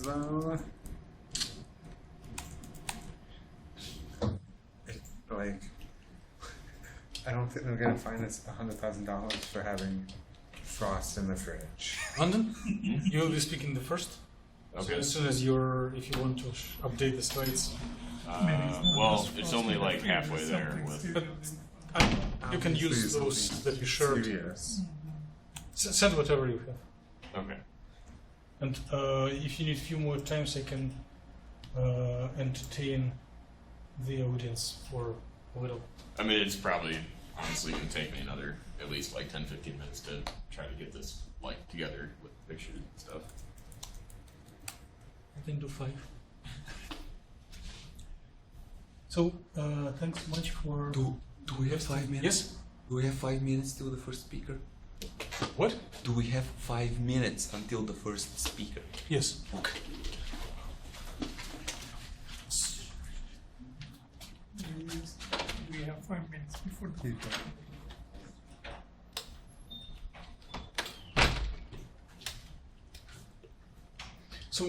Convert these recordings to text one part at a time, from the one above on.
though, like, I don't think they're gonna fine us $100,000 for having frost in the fridge. Landon, you will be speaking the first. Okay. So as soon as if you want to update the slides. Well, it's only like halfway there. But you can use those that you shared. Serious. Send whatever you have. Okay. And if you need a few more times, I can entertain the audience for a little. I mean, it's probably honestly going to take me another at least like 10-15 minutes to try to get this like together with pictures and stuff. I can do 5. So thanks much for. Do we have 5 minutes? Yes. Do we have 5 minutes till the first speaker? What? Do we have 5 minutes until the first speaker? Yes. Okay. We have 5 minutes before the speaker. So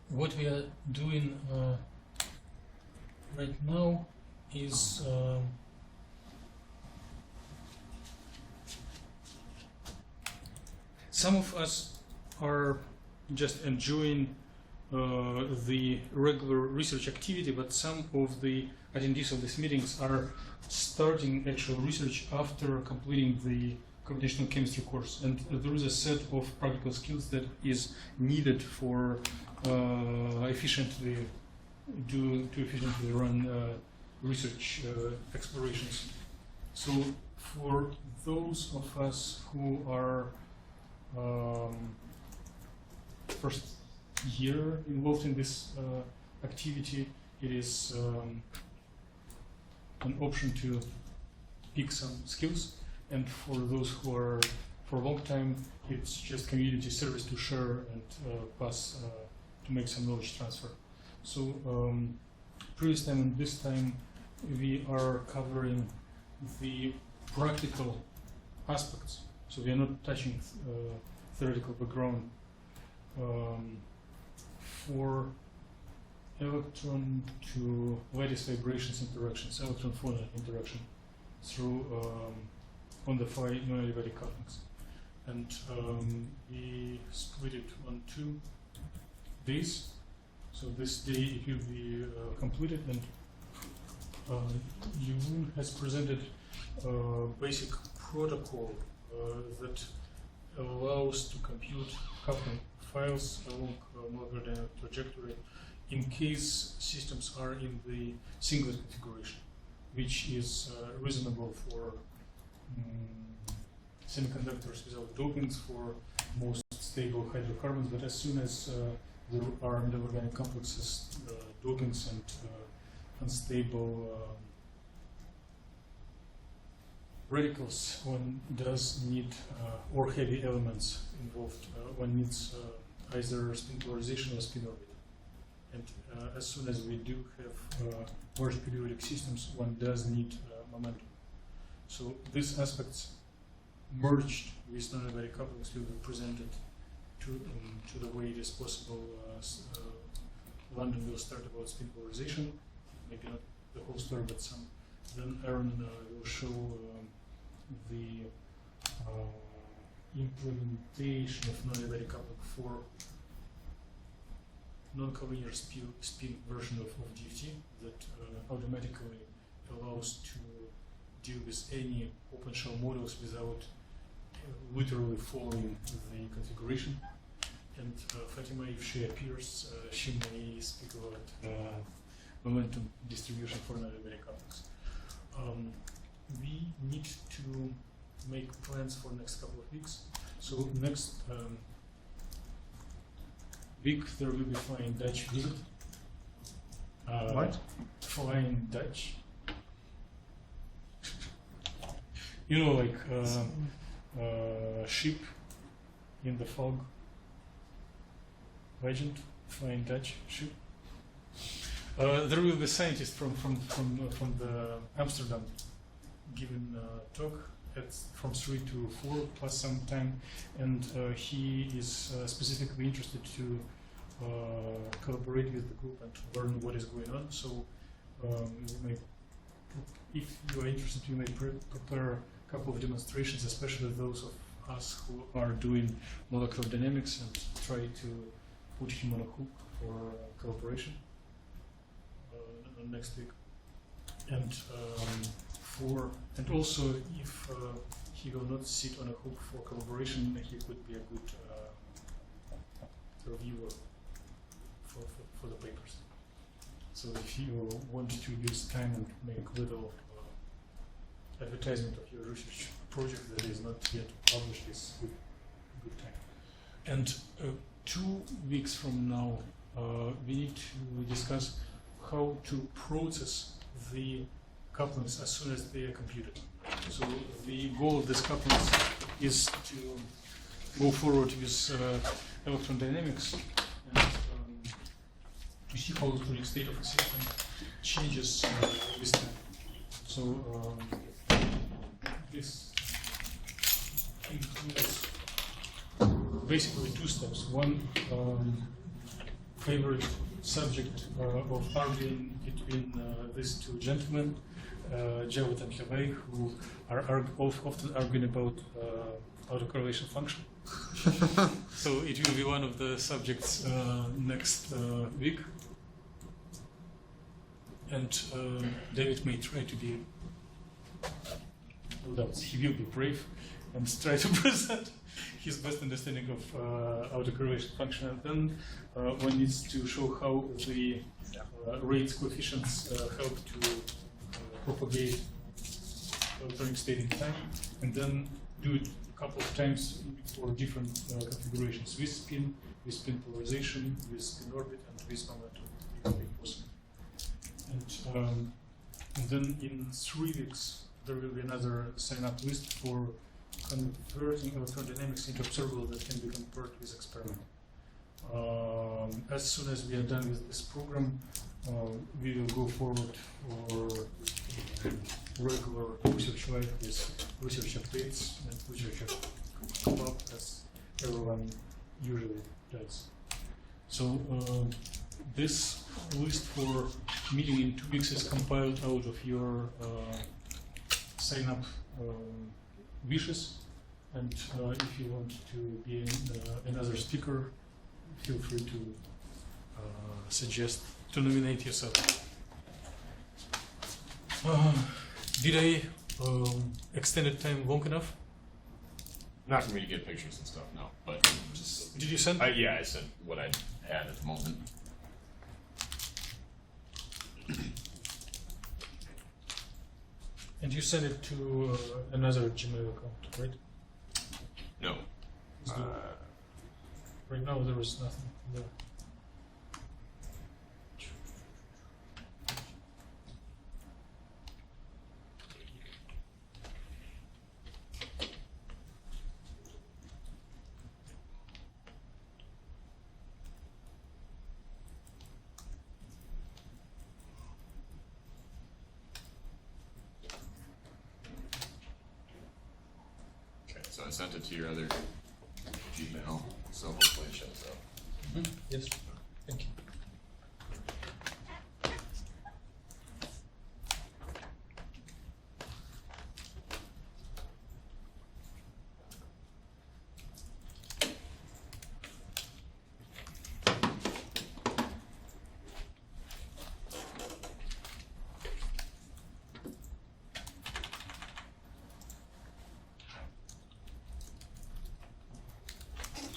what we are doing right now is some of us are just enjoying the regular research activity, but some of the attendees of these meetings are starting actual research after completing the computational chemistry course, and there is a set of practical skills that is needed for efficiently run research explorations. So for those of us who are first year involved in this activity, it is an option to pick some skills. And for those who are for a long time, it's just community service to share and pass to make some knowledge transfer. So previous time and this time, we are covering the practical aspects. So we are not touching theoretical background for electron to lattice vibrations interactions, electron photon interaction through on the 5 nonadiabatic couplings. And we split it on 2 days. So this day it will be completed, and Yvonne has presented a basic protocol that allows to compute coupling files along molecular dynamic trajectory in case systems are in the singlet configuration, which is reasonable for semiconductors without dopings, for most stable hydrocarbons, but as soon as there are middle organic complexes, dopings, and unstable radicals, one does need, or heavy elements involved, one needs either spin polarization or spin orbit. And as soon as we do have large periodic systems, one does need momentum. So these aspects merged with nonadiabatic couplings will be presented to the way it is possible. Landon will start about spin polarization, maybe not the whole story, but some. Then Aaron will show the implementation of nonadiabatic coupling for non-collinear spin version of DFT that automatically allows to deal with any open shell models without literally following the configuration. And Fatima, if she appears, she may speak about momentum distribution for nonadiabatic couplings. We need to make plans for next couple of weeks. So next week there will be Flying Dutch visit. What? Flying Dutch. You know, like ship in the fog. Legend, Flying Dutch ship. There will be scientists from the Amsterdam giving a talk, from 3 to 4 plus some time, and he is specifically interested to collaborate with the group and to learn what is going on. So you may, if you are interested, you may prepare a couple of demonstrations, especially those of us who are doing molecular dynamics, and try to put him on a hook for collaboration next week. And also, if he will not sit on a hook for collaboration, he could be a good reviewer for the papers. So if you want to use time and make little advertisement of your research project that is not yet published, is good time. And 2 weeks from now, we need to discuss how to process the couplings as soon as they are computed. So the goal of this couplings is to go forward with electron dynamics and to see how the electronic state of the system changes with time. So this includes basically 2 steps. One, favorite subject of arguing between these 2 gentlemen, Javed and Levay, who are often arguing about autocorrelation function. So it will be one of the subjects next week. And David may try to be, no doubt, he will be brave and try to present his best understanding of autocorrelation function. And then one needs to show how the rates coefficients help to propagate electronic state in time, and then do it a couple of times for different configurations, with spin polarization, with spin orbit, and with momentum, if possible. And then in 3 weeks, there will be another sign-up list for converting electron dynamics into observable that can be compared with experiment. As soon as we are done with this program, we will go forward for regular research life with research updates and research club, as everyone usually does. So this list for meeting in 2 weeks is compiled out of your sign-up wishes, and if you want to be another speaker, feel free to suggest to nominate yourself. Did I extend time long enough? Not for me to get pictures and stuff, no. But just Did you send? yeah, I sent what I had at the moment. And you sent it to another Gmail account, right? No. Right now there is nothing there. Okay, so I sent it to your other Gmail, so hopefully it shows up. Yes, thank you.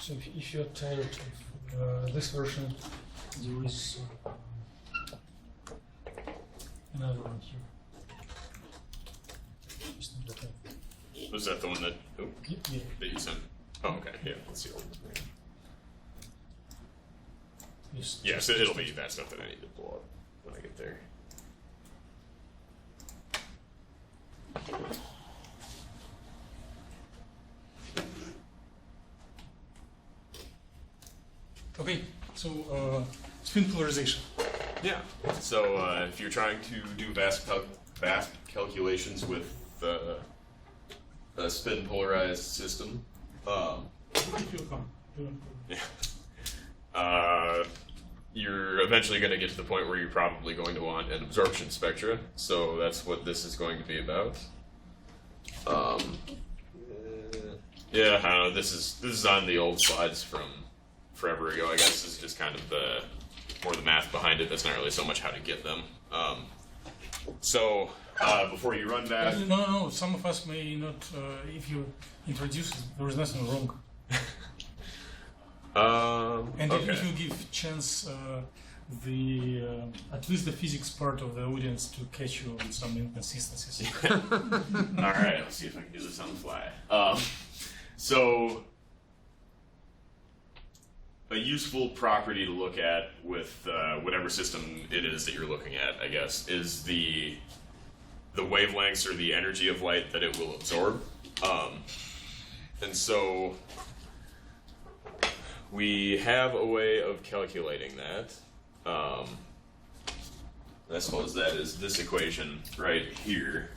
So if you're tired of this version, there is another one here. Just need to have- Was that the one that Yeah. that you sent? Oh, okay. Yeah, let's see. Yes. Yeah, so it'll be that stuff that I need to pull up when I get there. Okay, so spin polarization. Yeah. So if you're trying to do vast calculations with a spin polarized system. If you come, You're eventually going to get to the point where you're probably going to want an absorption spectra, so that's what this is going to be about. Yeah, I don't know. This is on the old slides from forever ago. I guess this is just kind of more the math behind it. That's not really so much how to get them. So before you run back, no. Some of us may not. If you introduce, there is nothing wrong. And okay. if you give chance at least the physics part of the audience to catch you on some inconsistencies. All right, let's see if I can do this on the fly. So, a useful property to look at with whatever system it is that you're looking at, I guess, is the wavelengths or the energy of light that it will absorb. And so, we have a way of calculating that. I suppose that is this equation right here.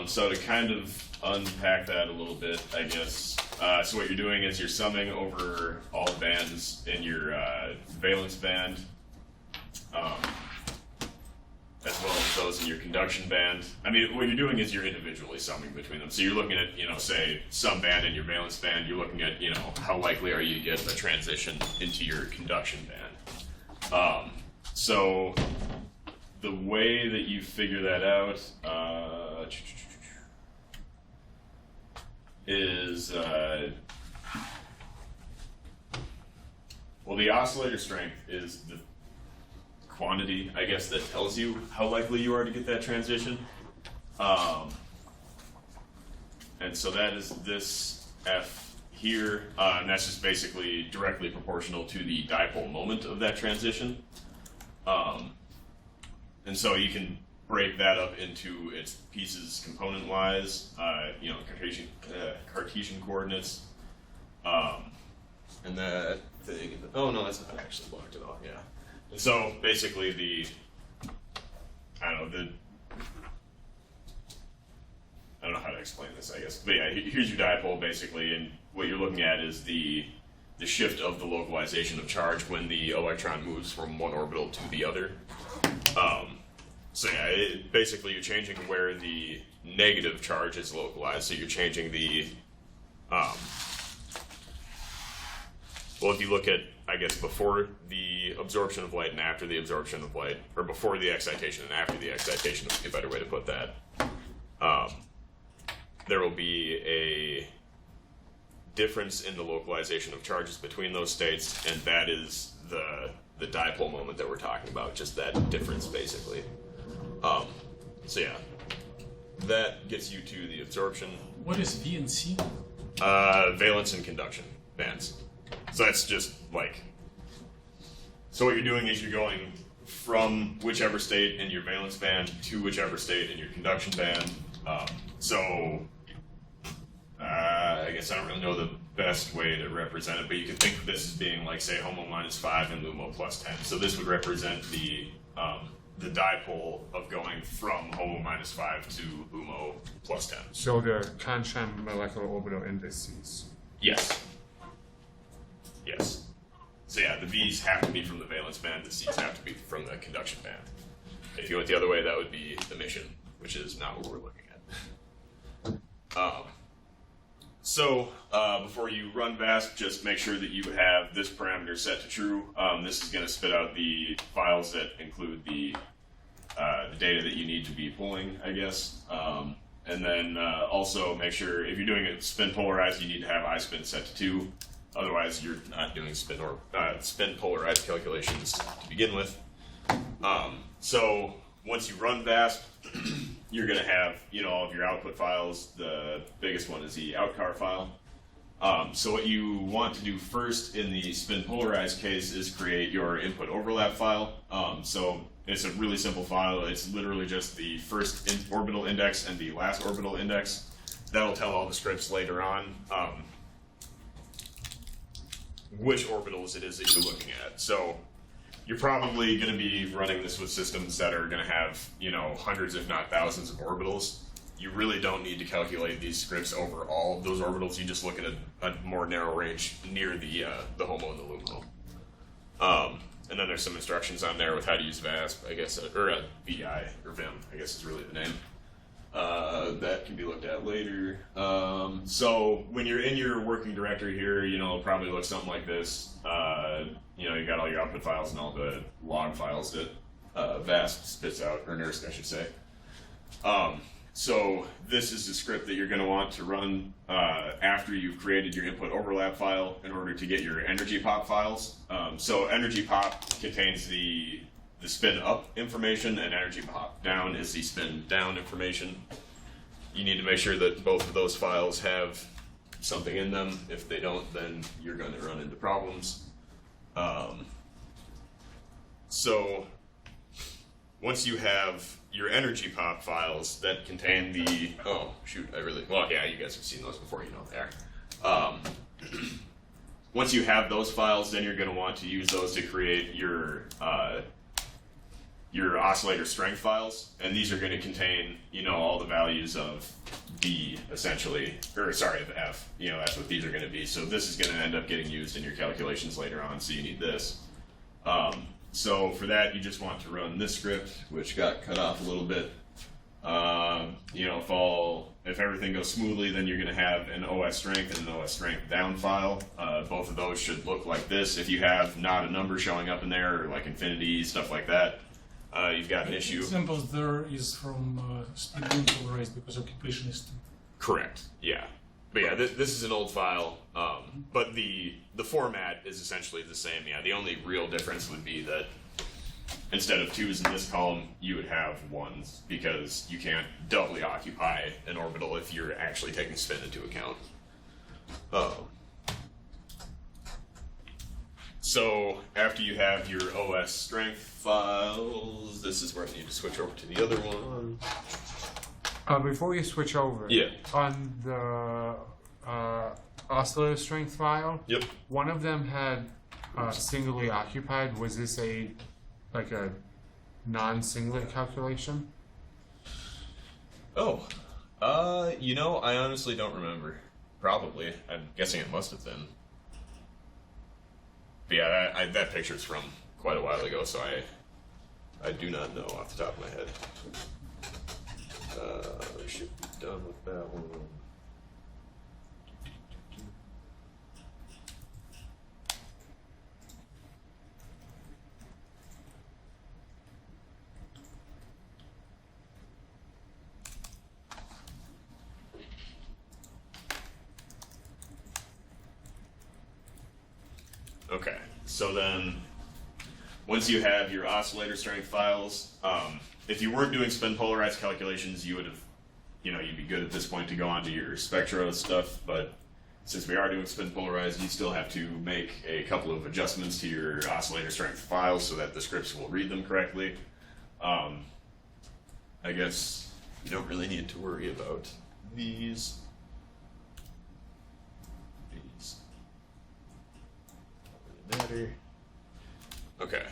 So to kind of unpack that a little bit, I guess, so what you're doing is you're summing over all the bands in your valence band, as well as those in your conduction band. I mean, what you're doing is you're individually summing between them. So you're looking at, say, some band in your valence band, you're looking at, how likely are you to get a transition into your conduction band. So the way that you figure that out is, well, the oscillator strength is the quantity, I guess, that tells you how likely you are to get that transition. And so that is this F here, and that's just basically directly proportional to the dipole moment of that transition. And so you can break that up into its pieces component-wise, Cartesian coordinates, and that thing. Oh no, that's not actually blocked at all. Yeah. And so basically I don't know how to explain this, I guess. But yeah, here's your dipole basically, and what you're looking at is the shift of the localization of charge when the electron moves from one orbital to the other. So yeah, basically you're changing where the negative charge is localized. So you're changing the, well, if you look at, I guess, before the absorption of light and after the absorption of light, or before the excitation and after the excitation would be a better way to put that, there will be a difference in the localization of charges between those states, and that is the dipole moment that we're talking about, just that difference, basically. So yeah, that gets you to the absorption. What is V and C? Valence and conduction bands. So that's just like, so what you're doing is you're going from whichever state in your valence band to whichever state in your conduction band. I guess I don't really know the best way to represent it, but you can think of this as being like, say, HOMO -5 and LUMO +10. So this would represent the dipole of going from HOMO -5 to LUMO +10. So the Comp.Chem molecular orbital indices. Yes. Yes. So yeah, the V's have to be from the valence band, the C's have to be from the conduction band. If you went the other way, that would be emission, which is not what we're looking at. So before you run VASP, just make sure that you have this parameter set to true. This is going to spit out the files that include the data that you need to be pulling, I guess. And then also make sure, if you're doing it spin polarized, you need to have I-spin set to 2. Otherwise, you're not doing spin polarized calculations to begin with. So once you run VASP, you're going to have, all of your output files. The biggest one is the outcar file. So what you want to do first in the spin polarized case is create your input overlap file. So it's a really simple file. It's literally just the first orbital index and the last orbital index. That'll tell all the scripts later on which orbitals it is that you're looking at. So you're probably going to be running this with systems that are going to have, hundreds if not thousands of orbitals. you really don't need to calculate these scripts over all of those orbitals. You just look at a more narrow range near the HOMO and the LUMO. And then there's some instructions on there with how to use VASP, I guess, or VI, or VIM, I guess is really the name. That can be looked at later. So when you're in your working directory here, it'll probably look something like this. You got all your output files and all the log files that VASP spits out, or NERSC, I should say. So this is the script that you're going to want to run after you've created your input overlap file in order to get your energy pop files. So energy pop contains the spin up information, and energy pop down is the spin down information. You need to make sure that both of those files have something in them. If they don't, then you're going to run into problems. So once you have your energy pop files that contain the, you guys have seen those before, you know what they are. Once you have those files, then you're going to want to use those to create your oscillator strength files, and these are going to contain, all the values of B, essentially, of F. That's what these are going to be. So this is going to end up getting used in your calculations later on, so you need this. So for that, you just want to run this script, which got cut off a little bit. If everything goes smoothly, then you're going to have an OS strength and an OS strength down file. Both of those should look like this. If you have not a number showing up in there, or like infinity, stuff like that, you've got an issue. Examples there is from speed polarized because occupation is 2. Correct. Yeah. But yeah, this is an old file, but the format is essentially the same. Yeah, the only real difference would be that instead of 2's in this column, you would have 1's, because you can't doubly occupy an orbital if you're actually taking spin into account. So after you have your OS strength files, this is where I need to switch over to the other one. Before you switch over, Yeah. on the oscillator strength file, Yep. one of them had singly occupied. Was this a non-singlet calculation? Oh, I honestly don't remember. Probably. I'm guessing it must have been. But yeah, that picture's from quite a while ago, so I do not know off the top of my head. We should be done with that one. Okay, so then once you have your oscillator strength files, if you weren't doing spin polarized calculations, you would have, you'd be good at this point to go on to your spectra stuff, but since we are doing spin polarized, you still have to make a couple of adjustments to your oscillator strength files so that the scripts will read them correctly. I guess you don't really need to worry about these. Matter. Okay,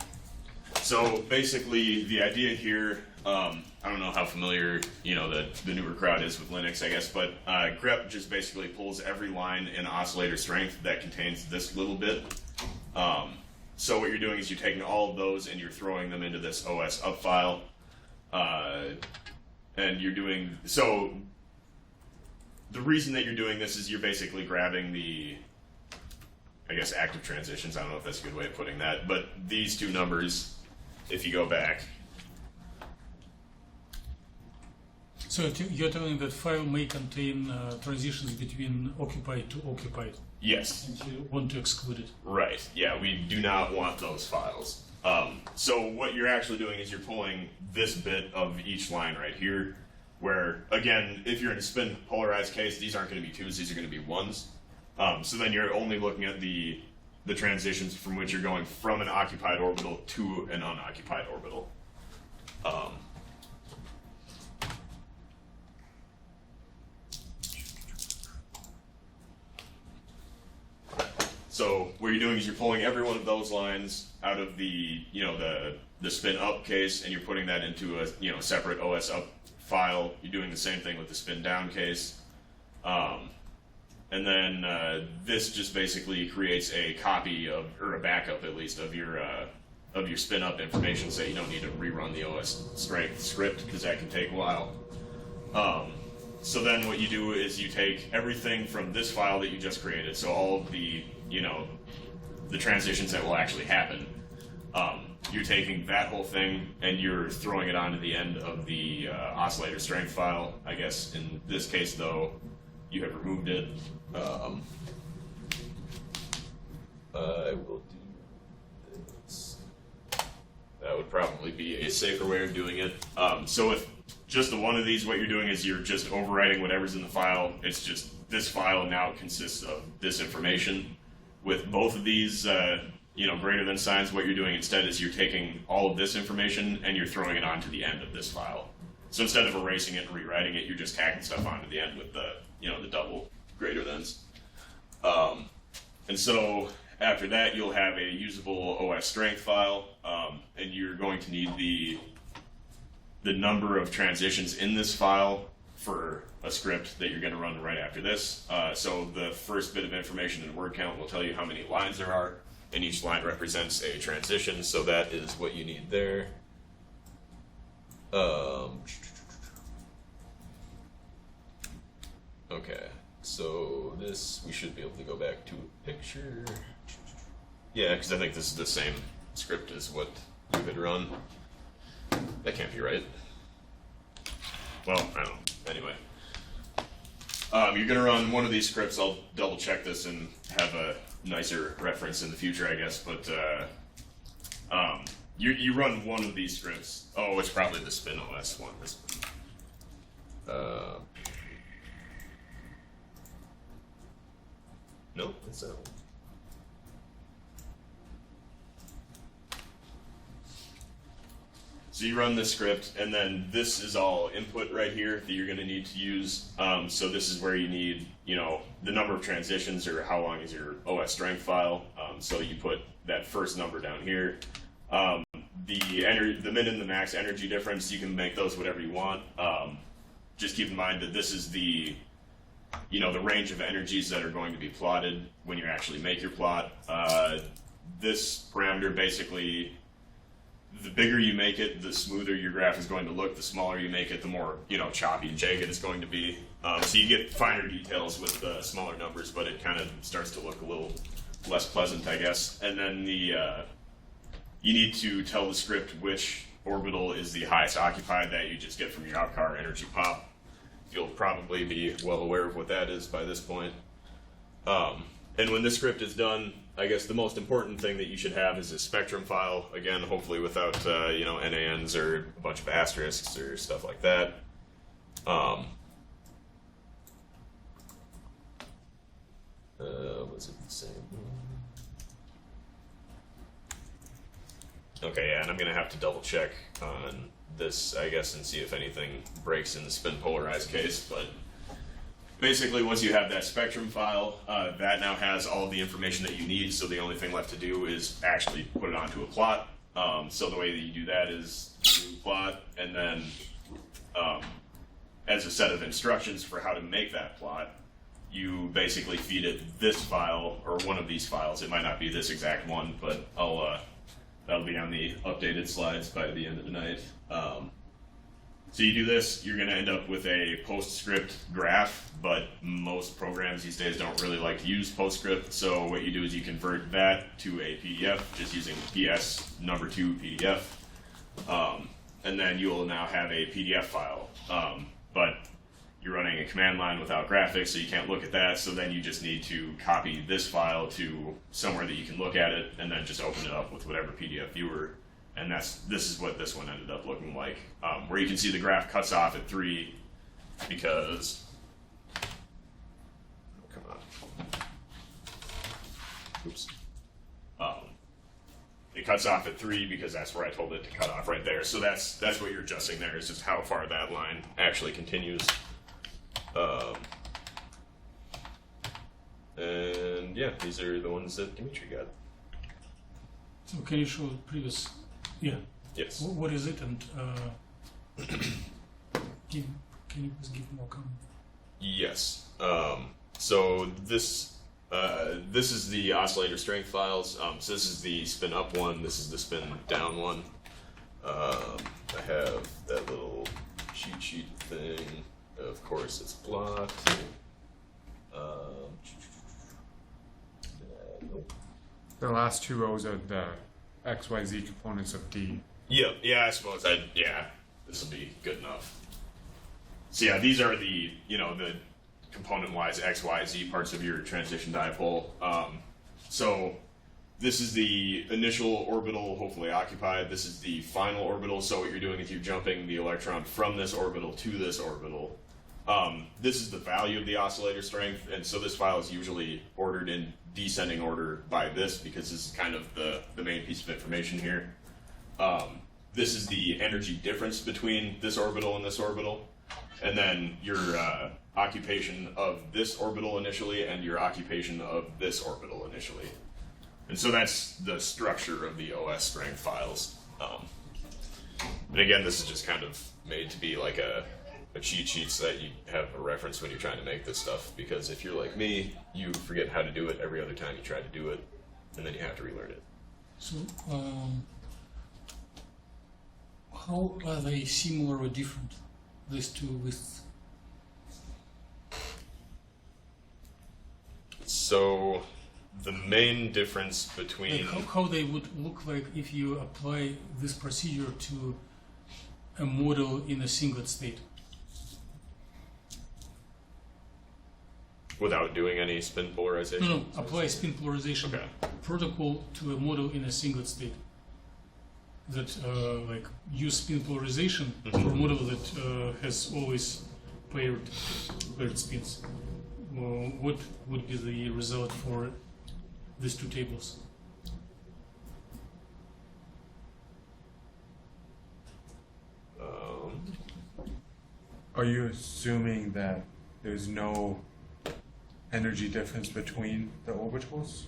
so basically the idea here, I don't know how familiar the newer crowd is with Linux, I guess, but grep just basically pulls every line in oscillator strength that contains this little bit. So what you're doing is you're taking all of those and you're throwing them into this OS up file, and you're doing so. The reason that you're doing this is you're basically grabbing the, I guess, active transitions. I don't know if that's a good way of putting that, but these two numbers, if you go back. So you're telling that file may contain transitions between occupied to occupied. Yes. And you want to exclude it. Right. Yeah, we do not want those files. So what you're actually doing is you're pulling this bit of each line right here, where, again, if you're in a spin polarized case, these aren't going to be 2's, these are going to be 1's. So then you're only looking at the transitions from which you're going from an occupied orbital to an unoccupied orbital. So what you're doing is you're pulling every one of those lines out of the spin up case, and you're putting that into a separate OS up file, you're doing the same thing with the spin down case. And then this just basically creates a copy of, or a backup at least, of your spin up information, so you don't need to rerun the OS strength script, because that can take a while. So then what you do is you take everything from this file that you just created, so all of the, the transitions that will actually happen. You're taking that whole thing and you're throwing it onto the end of the oscillator strength file. I guess in this case, though, you have removed it. I will do this. That would probably be a safer way of doing it. So with just the one of these, what you're doing is you're just overwriting whatever's in the file. It's just this file now consists of this information. With both of these, greater than signs, what you're doing instead is you're taking all of this information and you're throwing it onto the end of this file. So instead of erasing it and rewriting it, you're just tacking stuff onto the end with the, the double greater thans. And so after that, you'll have a usable OS strength file, and you're going to need the number of transitions in this file for a script that you're going to run right after this. So the first bit of information in word count will tell you how many lines there are, and each line represents a transition, so that is what you need there. Okay, so this, we should be able to go back to a picture. Yeah, because I think this is the same script as what you had run. That can't be right. Well, I don't know. Anyway. You're going to run one of these scripts. I'll double check this and have a nicer reference in the future, I guess. But you run one of these scripts. Oh, it's probably the spin OS one. This one. Nope, it's that one. So you run this script, and then this is all input right here that you're going to need to use. So this is where you need, the number of transitions or how long is your OS strength file. So you put that first number down here. The min and the max energy difference, you can make those whatever you want. Just keep in mind that this is the range of energies that are going to be plotted when you actually make your plot. This parameter basically, the bigger you make it, the smoother your graph is going to look. The smaller you make it, the more choppy and jagged it's going to be. So you get finer details with smaller numbers, but it kind of starts to look a little less pleasant, I guess. And then you need to tell the script which orbital is the highest occupied that you just get from your outcar energy pop. You'll probably be well aware of what that is by this point. And when this script is done, I guess the most important thing that you should have is a spectrum file. Again, hopefully without NANs or a bunch of asterisks or stuff like that. Was it the same? Okay, yeah, and I'm gonna have to double check on this, I guess, and see if anything breaks in the spin polarized case, but basically once you have that spectrum file, that now has all of the information that you need, so the only thing left to do is actually put it onto a plot. So the way that you do that is new plot, and then as a set of instructions for how to make that plot, you basically feed it this file, or one of these files. It might not be this exact one, but that'll be on the updated slides by the end of the night. So you do this, you're going to end up with a PostScript graph, but most programs these days don't really like to use PostScript, so what you do is you convert that to a PDF, just using PS2 PDF, and then you will now have a PDF file, but you're running a command line without graphics, so you can't look at that, so then you just need to copy this file to somewhere that you can look at it, and then just open it up with whatever PDF viewer. And this is what this one ended up looking like, where you can see the graph cuts off at 3 because, come on, oops, it cuts off at 3 because that's where I told it to cut off right there. So that's what you're adjusting there, is just how far that line actually continues. And yeah, these are the ones that Dimitri got. So can you show the previous? Yeah. Yes. What is it, and Can you please give more comment? Yes. So this is the oscillator strength files. So this is the spin up one. This is the spin down one. I have that little cheat sheet thing. Of course, it's blocked. Nope. The last two rows are the XYZ components of D. Yep. Yeah, I suppose this will be good enough. So yeah, these are the the component-wise X, Y, Z parts of your transition dipole. So this is the initial orbital, hopefully occupied. This is the final orbital. So what you're doing is you're jumping the electron from this orbital to this orbital. This is the value of the oscillator strength, and so this file is usually ordered in descending order by this because this is kind of the main piece of information here. This is the energy difference between this orbital and this orbital, and then your occupation of this orbital initially and your occupation of this orbital initially. And so that's the structure of the OS strength files. But again, this is just kind of made to be like a cheat sheet so that you have a reference when you're trying to make this stuff, because if you're like me, you forget how to do it every other time you try to do it, and then you have to relearn it. So, how are they similar or different, these two lists? So the main difference between Like how they would look like if you apply this procedure to a model in a singlet state? without doing any spin polarization? No, apply spin polarization protocol to a model in a singlet state. That like use spin polarization for a model that has always paired spins. What would be the result for these two tables? Are you assuming that there's no energy difference between the orbitals?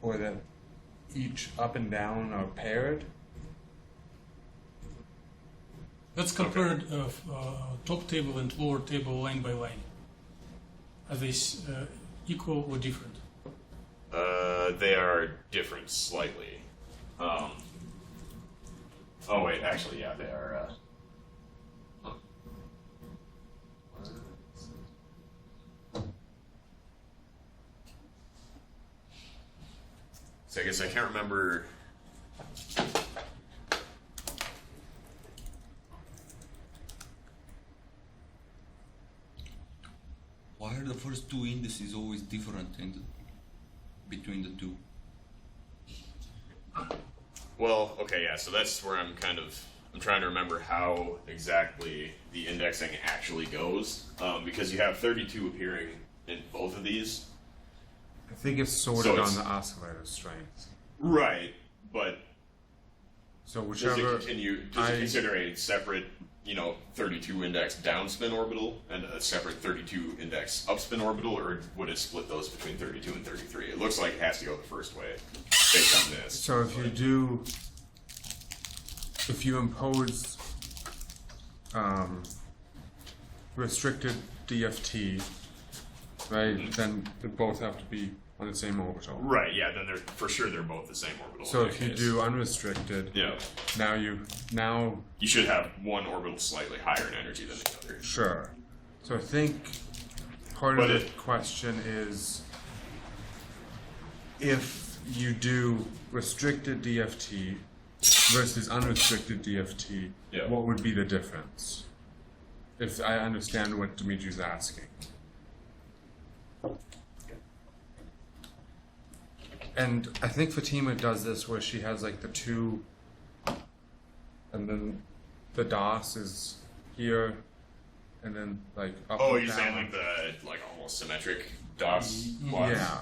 Or that each up and down are paired? Let's compare top table and lower table line by line. Are they equal or different? They are different slightly. Oh wait, actually, yeah, they are. So I guess I can't remember. Why are the first two indices always different between the two? Well, okay, yeah, so that's where I'm trying to remember how exactly the indexing actually goes, because you have 32 appearing in both of these. I think it's sorted on the oscillator strength. Right, but So does whichever it consider a separate, 32 index downspin orbital and a separate 32 index upspin orbital, or would it split those between 32 and 33? It looks like it has to go the first way based on this. So if you impose restricted DFT, right, then they both have to be on the same orbital. Right, yeah, then they're both the same orbital. So in if that you case. do unrestricted, Yeah. now You should have one orbital slightly higher in energy than the other. sure. So I think part But of the question is if you do restricted DFT versus unrestricted DFT, Yeah. what would be the difference? If I understand what Dimitri's asking. And I think Fatima does this where she has like the two, and then the DOS is here, and then like up Oh, and you're down. saying like the almost symmetric DOS plots? Yeah.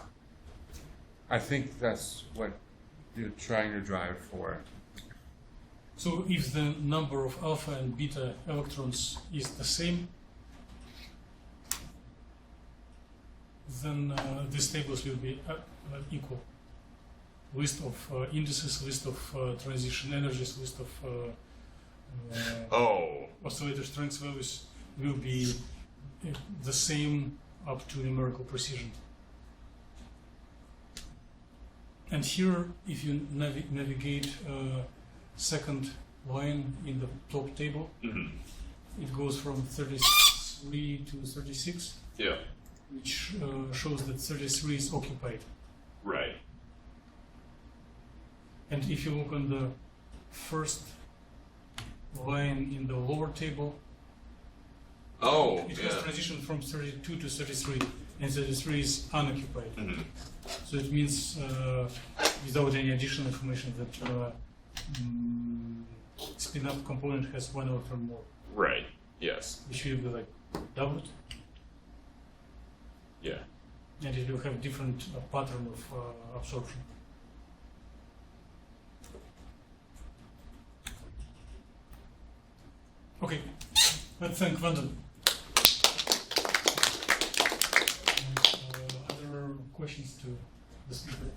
I think that's what you're trying to drive for. So if the number of alpha and beta electrons is the same, then these tables will be equal. List of indices, list of transition energies, list of oscillator strength values will be the same up to numerical precision. And here, if you navigate second line in the top table, it goes from 33 to 36, Yeah. which shows that 33 is occupied. Right. And if you look on the first line in the lower table, Oh, it has yeah. transitioned from 32 to 33, and 33 is unoccupied. Mhm. So it means, without any additional information, that spin-up component has one electron more, Right. Yes. which will be like doubled, Yeah. and it will have different pattern of absorption. Okay, let's thank Landon. And, other questions to the speaker?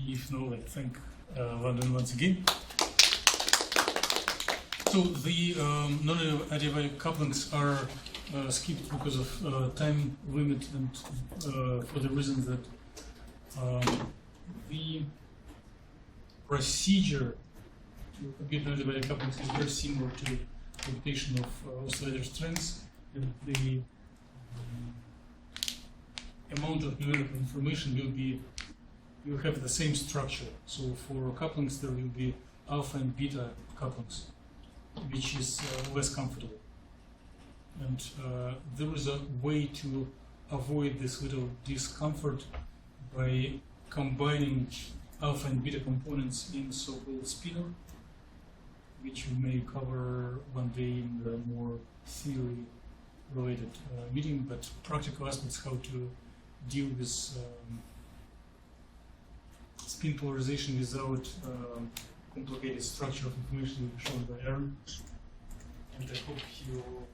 If no, let's thank Landon once again. So the non-adiabatic couplings are skipped because of time limit and for the reason that the procedure to compute non-adiabatic couplings is very similar to computation of oscillator strengths, and the amount of numerical information will have the same structure. So for couplings there will be alpha and beta couplings, which is less comfortable. And there is a way to avoid this little discomfort by combining alpha and beta components in so-called spinner, which we may cover one day in the more theory-related meeting, but practical aspects how to deal with spin polarization without complicated structure of information will be shown by Aaron. And I hope he will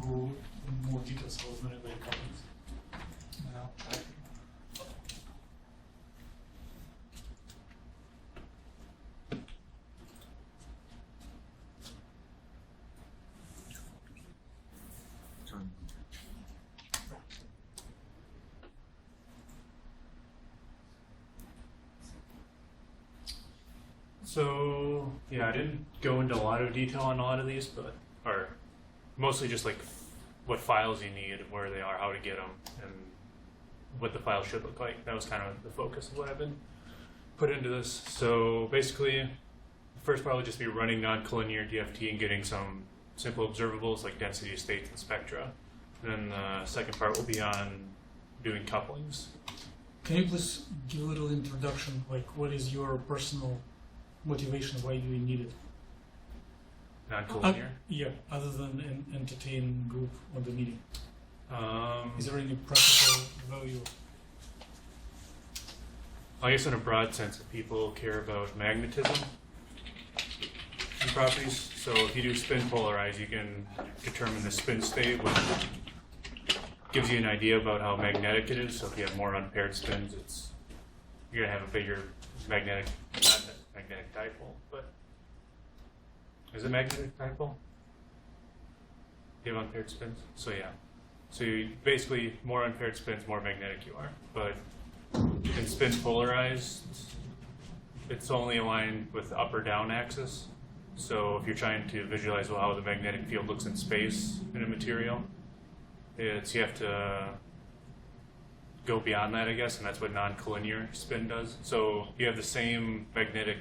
go in more details about non-adiabatic couplings. So yeah, I didn't go into a lot of detail on a lot of these, but or mostly just like what files you need, where they are, how to get them, and what the file should look like. That was kind of the focus of what I've been put into this. So basically, the first part will just be running non-collinear DFT and getting some simple observables like density, states, and spectra. And then the second part will be on doing couplings. Can you please give a little introduction, like what is your personal motivation, why do you need it? Non-collinear. Yeah, other than an entertain group on the meeting. Um, Is there any practical value? I guess in a broad sense, if people care about magnetism and properties, so if you do spin polarize, you can determine the spin state, which gives you an idea about how magnetic it is. So if you have more unpaired spins, you're gonna have a bigger magnetic, not magnetic dipole, but is it magnetic dipole? You have unpaired spins? So yeah. So you basically, more unpaired spins, more magnetic you are. But in spin polarized, it's only aligned with the up or down axis. So if you're trying to visualize how the magnetic field looks in space in a material, you have to go beyond that, I guess, and that's what non-collinear spin does. So you have the same magnetic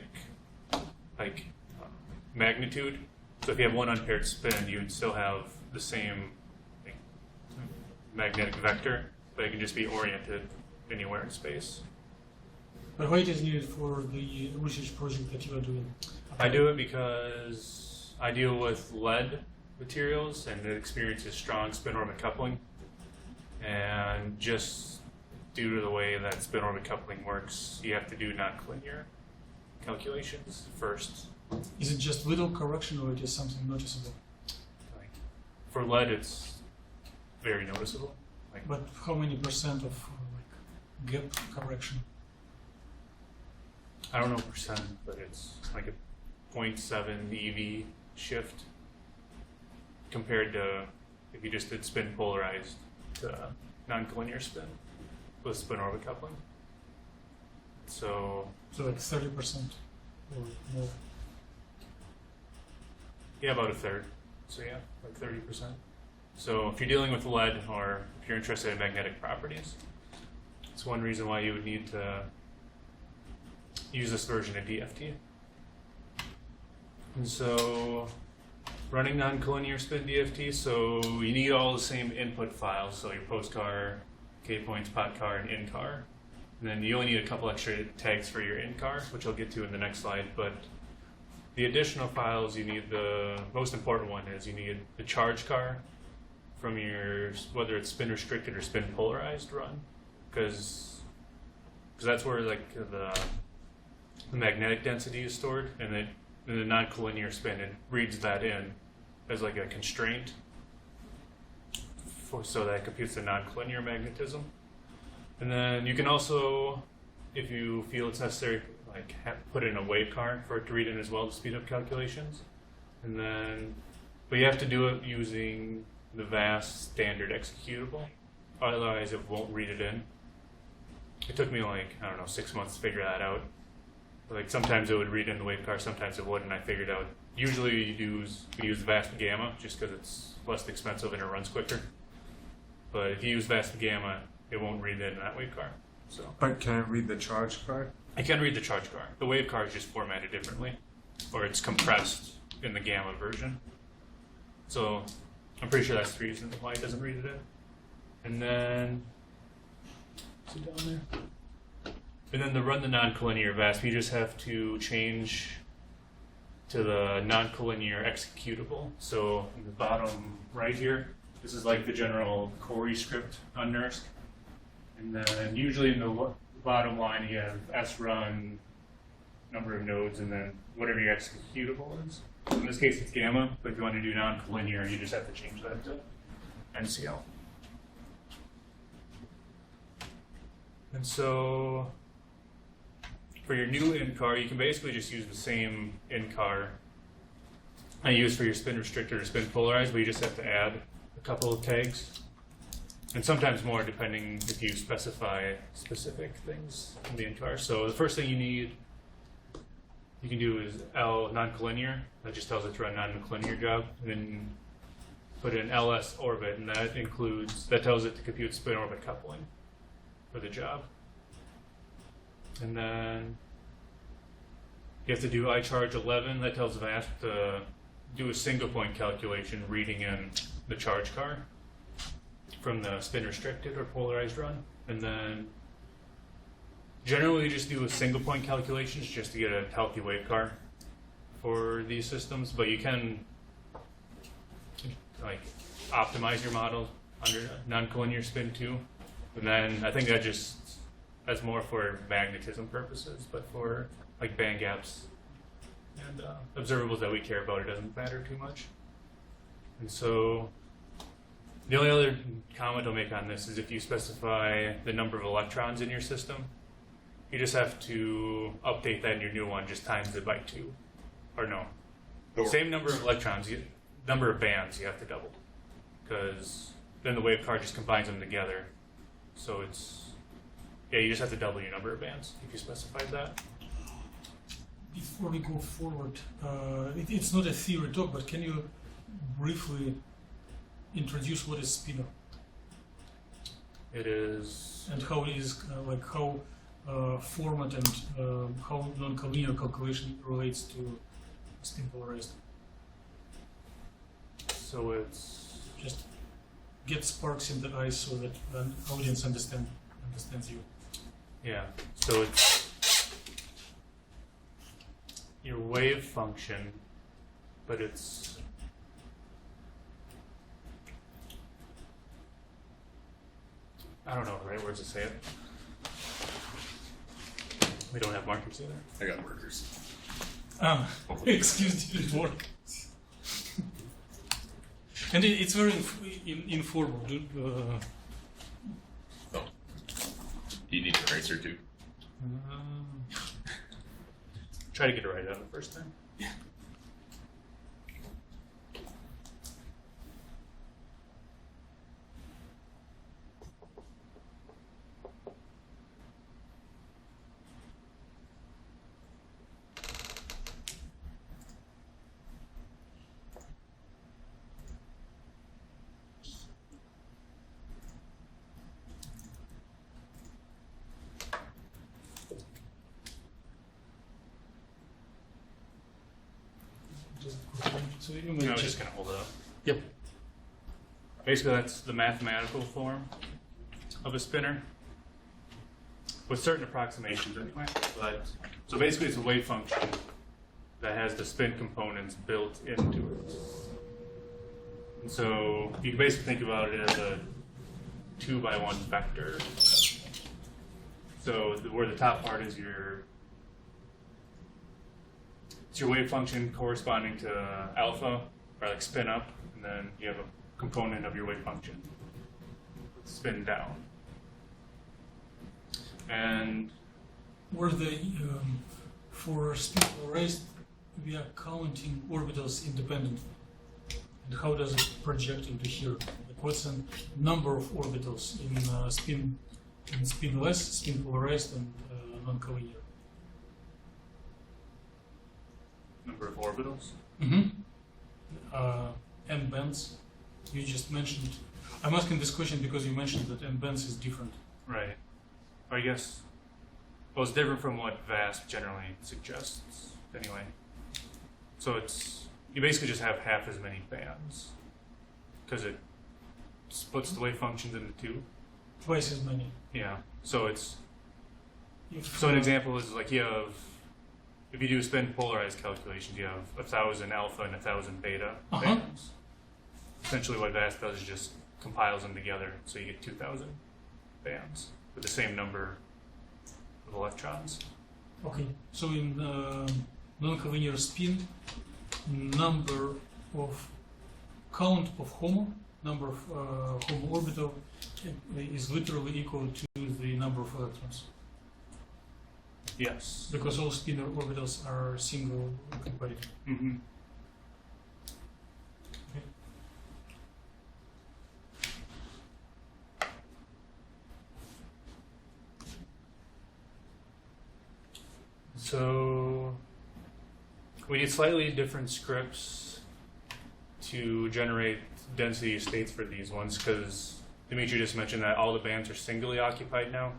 magnitude. So if you have one unpaired spin, you would still have the same magnetic vector, but it can just be oriented anywhere in space. But why it is needed for the research project that you are doing? I do it because I deal with lead materials and it experiences strong spin-orbit coupling, and just due to the way that spin-orbit coupling works, you have to do non-collinear calculations first. Is it just little correction or it is something noticeable? For lead, it's very noticeable. But how many percent of gap correction? I don't know percent, but it's like a 0.7 EV shift compared to if you just did spin polarized to non-collinear spin with spin orbit coupling. So like 30% or more. yeah, about a third. So yeah, like 30%. So if you're dealing with lead or if you're interested in magnetic properties, it's one reason why you would need to use this version of DFT. And so running non-collinear spin DFT, so you need all the same input files, so your post-car, K-points, pot-car, and in-car. And then you only need a couple extra tags for your in-car, which I'll get to in the next slide. But the additional files, you need the most important one is you need the charge car from your, whether it's spin restricted or spin polarized run, because that's where like the magnetic density is stored, and then in the non-collinear spin it reads that in as like a constraint so that it computes the non-collinear magnetism. And then you can also, if you feel it's necessary, like put in a wave car for it to read in as well to speed up calculations. And then, but you have to do it using the VAST standard executable, otherwise it won't read it in. It took me like, I don't know, 6 months to figure that out. Like sometimes it would read in the wave car, sometimes it wouldn't. I figured out. Usually you use VAST Gamma just because it's less expensive and it runs quicker. But if you use VAST Gamma, it won't read in that wave car. So. But can it read the charge card? I can read the charge car. The wave car is just formatted differently, or it's compressed in the Gamma version. So I'm pretty sure that's the reason why it doesn't read it in. And then, is it down there? And then to run the non-collinear VASP, you just have to change to the non-collinear executable. So in the bottom right here, this is like the general Cori script on NERSC. And then usually in the bottom line, you have srun, number of nodes, and then whatever your executable is. In this case, it's gamma, but if you want to do non-collinear, you just have to change that to NCL. And so for your new in-car, you can basically just use the same in-car I use for your spin restricted or spin polarized, but you just have to add a couple of tags. And sometimes more, depending if you specify specific things in the in-car. So the first thing you can do is L non-collinear. That just tells it to run non-collinear job. And then put in LS orbit, and that tells it to compute spin orbit coupling for the job. And then you have to do iCharge 11. That tells VASP to do a single point calculation reading in the charge car from the spin restricted or polarized run. And then generally you just do a single point calculations just to get a healthy wave car for these systems, but you can like optimize your model under non-collinear spin too. And then I think that's more for magnetism purposes, but for like band gaps and observables that we care about, it doesn't matter too much. And so the only other comment I'll make on this is if you specify the number of electrons in your system, you just have to update that in your new one, just times it by 2. Or no. Same number of electrons, number of bands you have to double. Because then the wave car just combines them together. So you just have to double your number of bands if you specified that. Before we go forward, it's not a theory talk, but can you briefly introduce what is spinor? It is... And how it is, how format and how non-collinear calculation relates to spin polarized. So it's... Just get sparks in the eyes so that the audience understands you. Yeah, so it's your wave function, but it's I don't know the right words to say it. We don't have markers either. I got markers. Excuse me, didn't work. And it's very informal. Oh. You need an eraser too. Try to get it right on the first time. So you I may was just just going to hold it up. Yep. Basically, that's the mathematical form of a spinner, with certain approximations anyway. But so basically, it's a wave function that has the spin components built into it. And so you can basically think about it as a 2x1 vector. So where the top part is it's your wave function corresponding to alpha, or like spin up, and then you have a component of your wave function spin down. And where for spin polarized, we are counting orbitals independently. And how does it project into here? Like what's the number of orbitals in spinless, spin polarized, and non-collinear? number of orbitals. N bands. You just mentioned. I'm asking this question because you mentioned that N bands is different. Right. Or I guess, well, it's different from what VASP generally suggests, anyway. So you basically just have half as many bands, because it splits the wave functions into two. Twice as many. Yeah. So If, an example is like if you do spin polarized calculations, you have 1,000 alpha and 1,000 beta bands. Essentially what VASP does is just compiles them together, so you get 2,000 bands with the same number of electrons. Okay, so in non-collinear spin, number of count of number of HOMO orbital is literally equal to the number of electrons. Yes. Because all spinor orbitals are single comparative. Mm-hmm. Okay. So we need slightly different scripts to generate density states for these ones, because Dimitri just mentioned that all the bands are singly occupied now.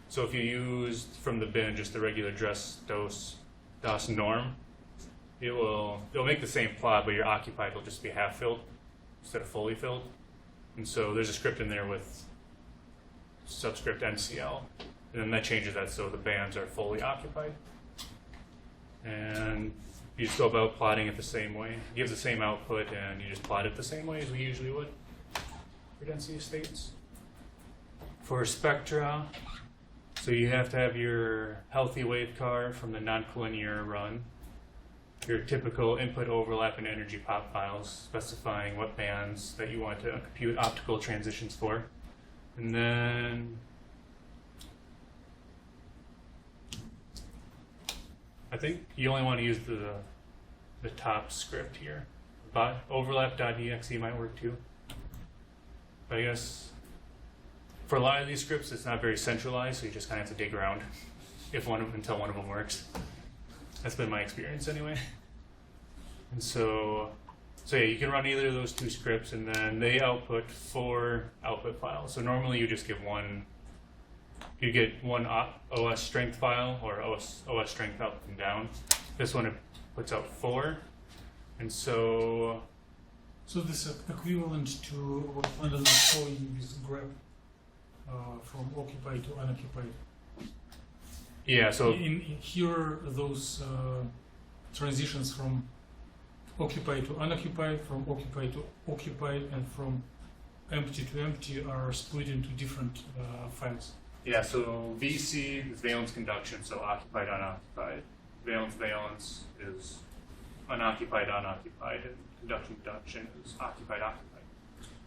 So if you use from the bin just the regular DOS norm, it'll make the same plot, but your occupied will just be half filled instead of fully filled. And so there's a script in there with subscript NCL, and then that changes that so the bands are fully occupied. And you just go about plotting it the same way. It gives the same output, and you just plot it the same way as we usually would for density states. For spectra, so you have to have your healthy wave car from the non-collinear run, your typical input overlap and energy pop files specifying what bands that you want to compute optical transitions for. And then I think you only want to use the top script here. But overlap.exe might work too. But I guess for a lot of these scripts, it's not very centralized, so you just kind of have to dig around until one of them works. That's been my experience anyway. And so yeah, you can run either of those two scripts, and then they output 4 output files. So normally you just get one. You get one OS strength file or OS strength up and down. This one it puts out 4, and so. So this is equivalent to what Landon was showing with graph from occupied to unoccupied. Yeah. So in here, those transitions from occupied to unoccupied, from occupied to occupied, and from empty to empty are split into different files. yeah. So VC is valence conduction, so occupied unoccupied. Valence is unoccupied unoccupied, and conduction is occupied occupied.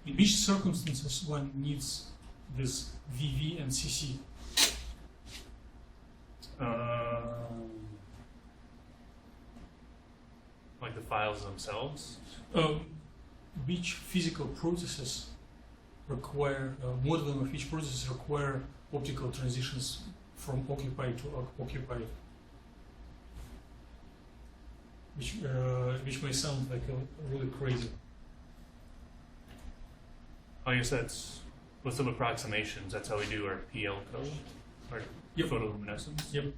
In which circumstances one needs this VV and CC? files themselves. Which physical processes require modeling of each process require optical transitions from occupied to occupied, which may sound like really crazy. I guess that's with some approximations. That's how we do our PL code, our Yep. photoluminescence. Yep.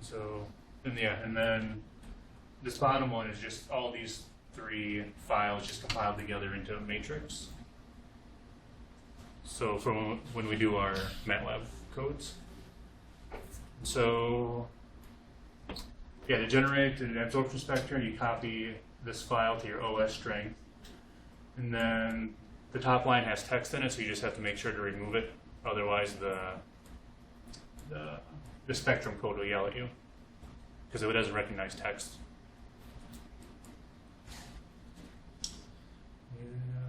So, and then this bottom one is just all these 3 files just compiled together into a matrix. So from when we do our MATLAB codes. So, yeah, to generate an absorption spectrum, you copy this file to your OS string, and then the top line has text in it, so you just have to make sure to remove it. Otherwise, the spectrum code will yell at you because it doesn't recognize text.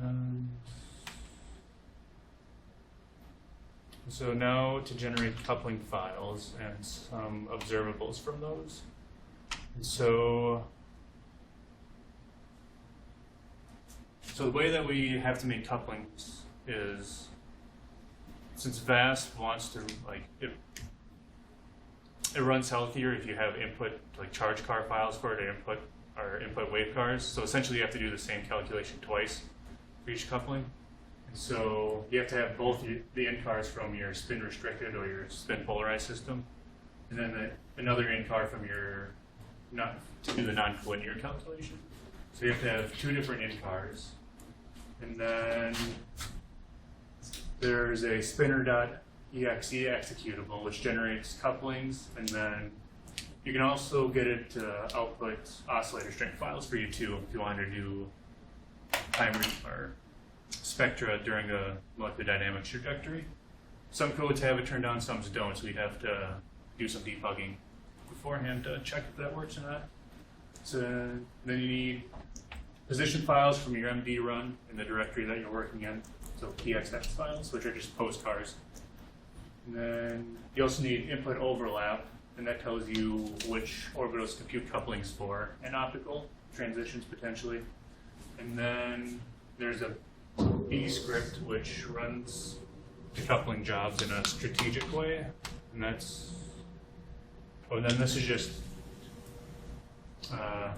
And so now to generate coupling files and some observables from those. And so the way that we have to make couplings is, since VAST wants to, like, it runs healthier if you have input, like charge car files for it, or input wave cars. So essentially you have to do the same calculation twice for each coupling. And so you have to have both the in cars from your spin restricted or your spin polarized system, and then another in car from your, to do the non-collinear calculation. So you have to have 2 different in cars. And then there's a spinner.exe executable, which generates couplings, and then you can also get it to output oscillator string files for you too, if you want to do time or spectra during a molecular dynamics trajectory. Some codes have it turned on, some don't, so you'd have to do some debugging beforehand to check if that works or not. So then you need position files from your MD run in the directory that you're working in, so PXX files, which are just postcards. And then you also need input overlap, and that tells you which orbitals compute couplings for, and optical transitions potentially. And then there's a B script which runs the coupling jobs in a strategic way, and that's, and then this is just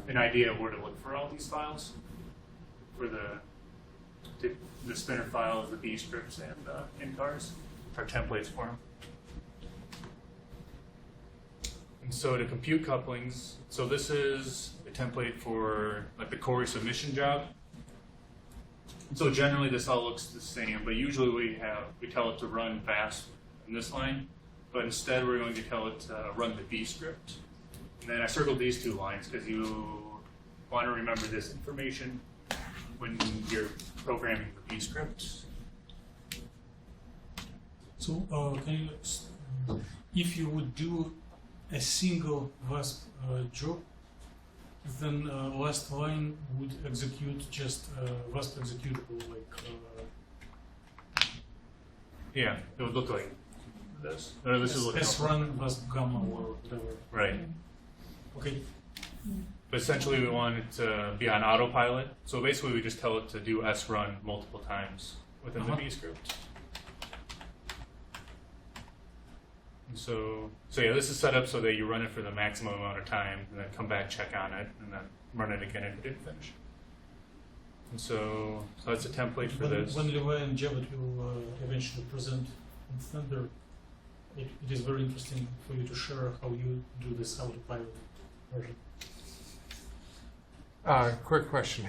an idea of where to look for all these files, for the spinner files, the B scripts, and the in-cars, are templates for them. And so to compute couplings, so this is a template for like the Cori submission job. And so generally this all looks the same, but usually we tell it to run fast in this line, but instead we're going to tell it to run the B script. And then I circled these 2 lines because you want to remember this information when you're programming the B script. So can you, if you would do a single VASP job, then last line would execute just VASP executable, like Yeah, it would look like this. Or this is looking S-run VASP gamma or whatever. right. Okay. But essentially we want it to be on autopilot. So basically we just tell it to do S-run multiple times within the B script. And so yeah, this is set up so that you run it for the maximum amount of time and then come back, check on it, and then run it again if it didn't finish. And so that's a template for this. When Levi and Javid will eventually present in Thunder, it is very interesting for you to share how you do this autopilot version. Quick question.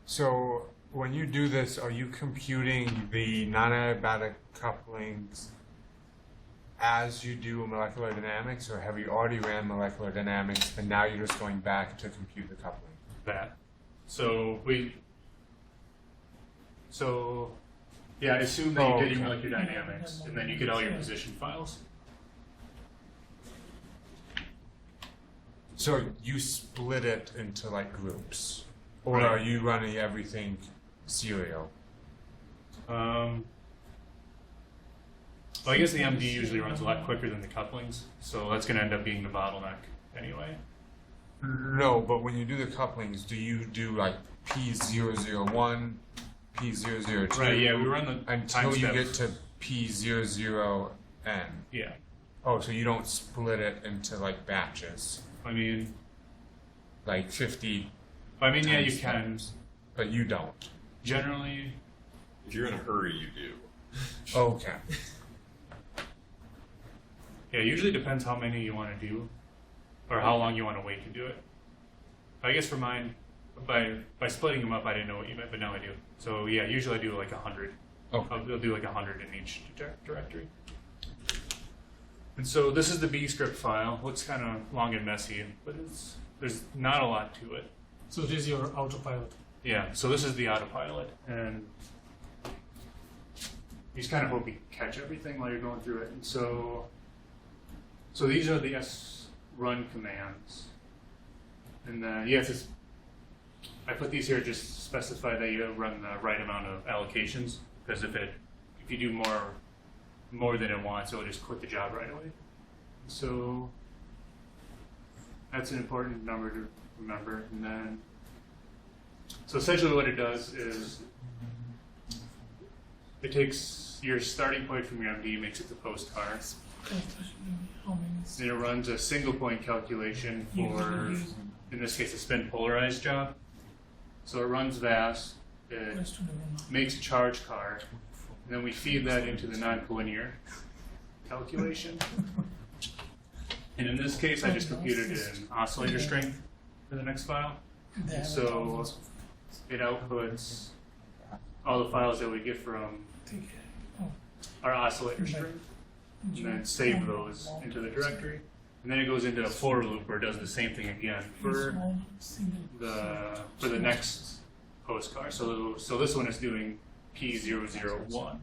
So when you do this, are you computing the nonadiabatic couplings as you do molecular dynamics, or have you already ran molecular dynamics and now you're just going back to compute the coupling? That. So yeah, I assume that you did your molecular dynamics and then you get all your position files. So you split it into like groups, or are you running everything serial? Well, I guess the MD usually runs a lot quicker than the couplings, so that's going to end up being the bottleneck anyway. No, but when you do the couplings, do you do like P001, P002? Right, yeah, we run the until time you step. get to P00N. Yeah, Oh, so you don't split it into like batches, I mean, like 50, yeah, you Time can. but you don't. Generally, If you're in a hurry, you do. Okay. yeah, usually depends how many you want to do, or how long you want to wait to do it. I guess for mine, by splitting them up, I didn't know what you meant, but now I do. So yeah, usually I do like 100. Okay. I'll do like 100 in each directory. And so this is the B script file. Looks kind of long and messy, but there's not a lot to it. So it is your autopilot. Yeah, so this is the autopilot, and you just kind of hope you catch everything while you're going through it. And so these are the run commands, and then you have to. I put these here just to specify that you run the right amount of allocations, because if you do more than it wants, it'll just quit the job right away. So that's an important number to remember. And then, so essentially what it does is it takes your starting point from your MD, makes it the postcard, and it runs a single point calculation for, in this case, a spin polarized job. So it runs VAS, it makes a charge card, and then we feed that into the non-collinear calculation. And in this case, I just computed an oscillator strength for the next file. So it outputs all the files that we get from our oscillator string, and then save those into the directory. And then it goes into a for loop where it does the same thing again for the next postcard. So this one is doing P001.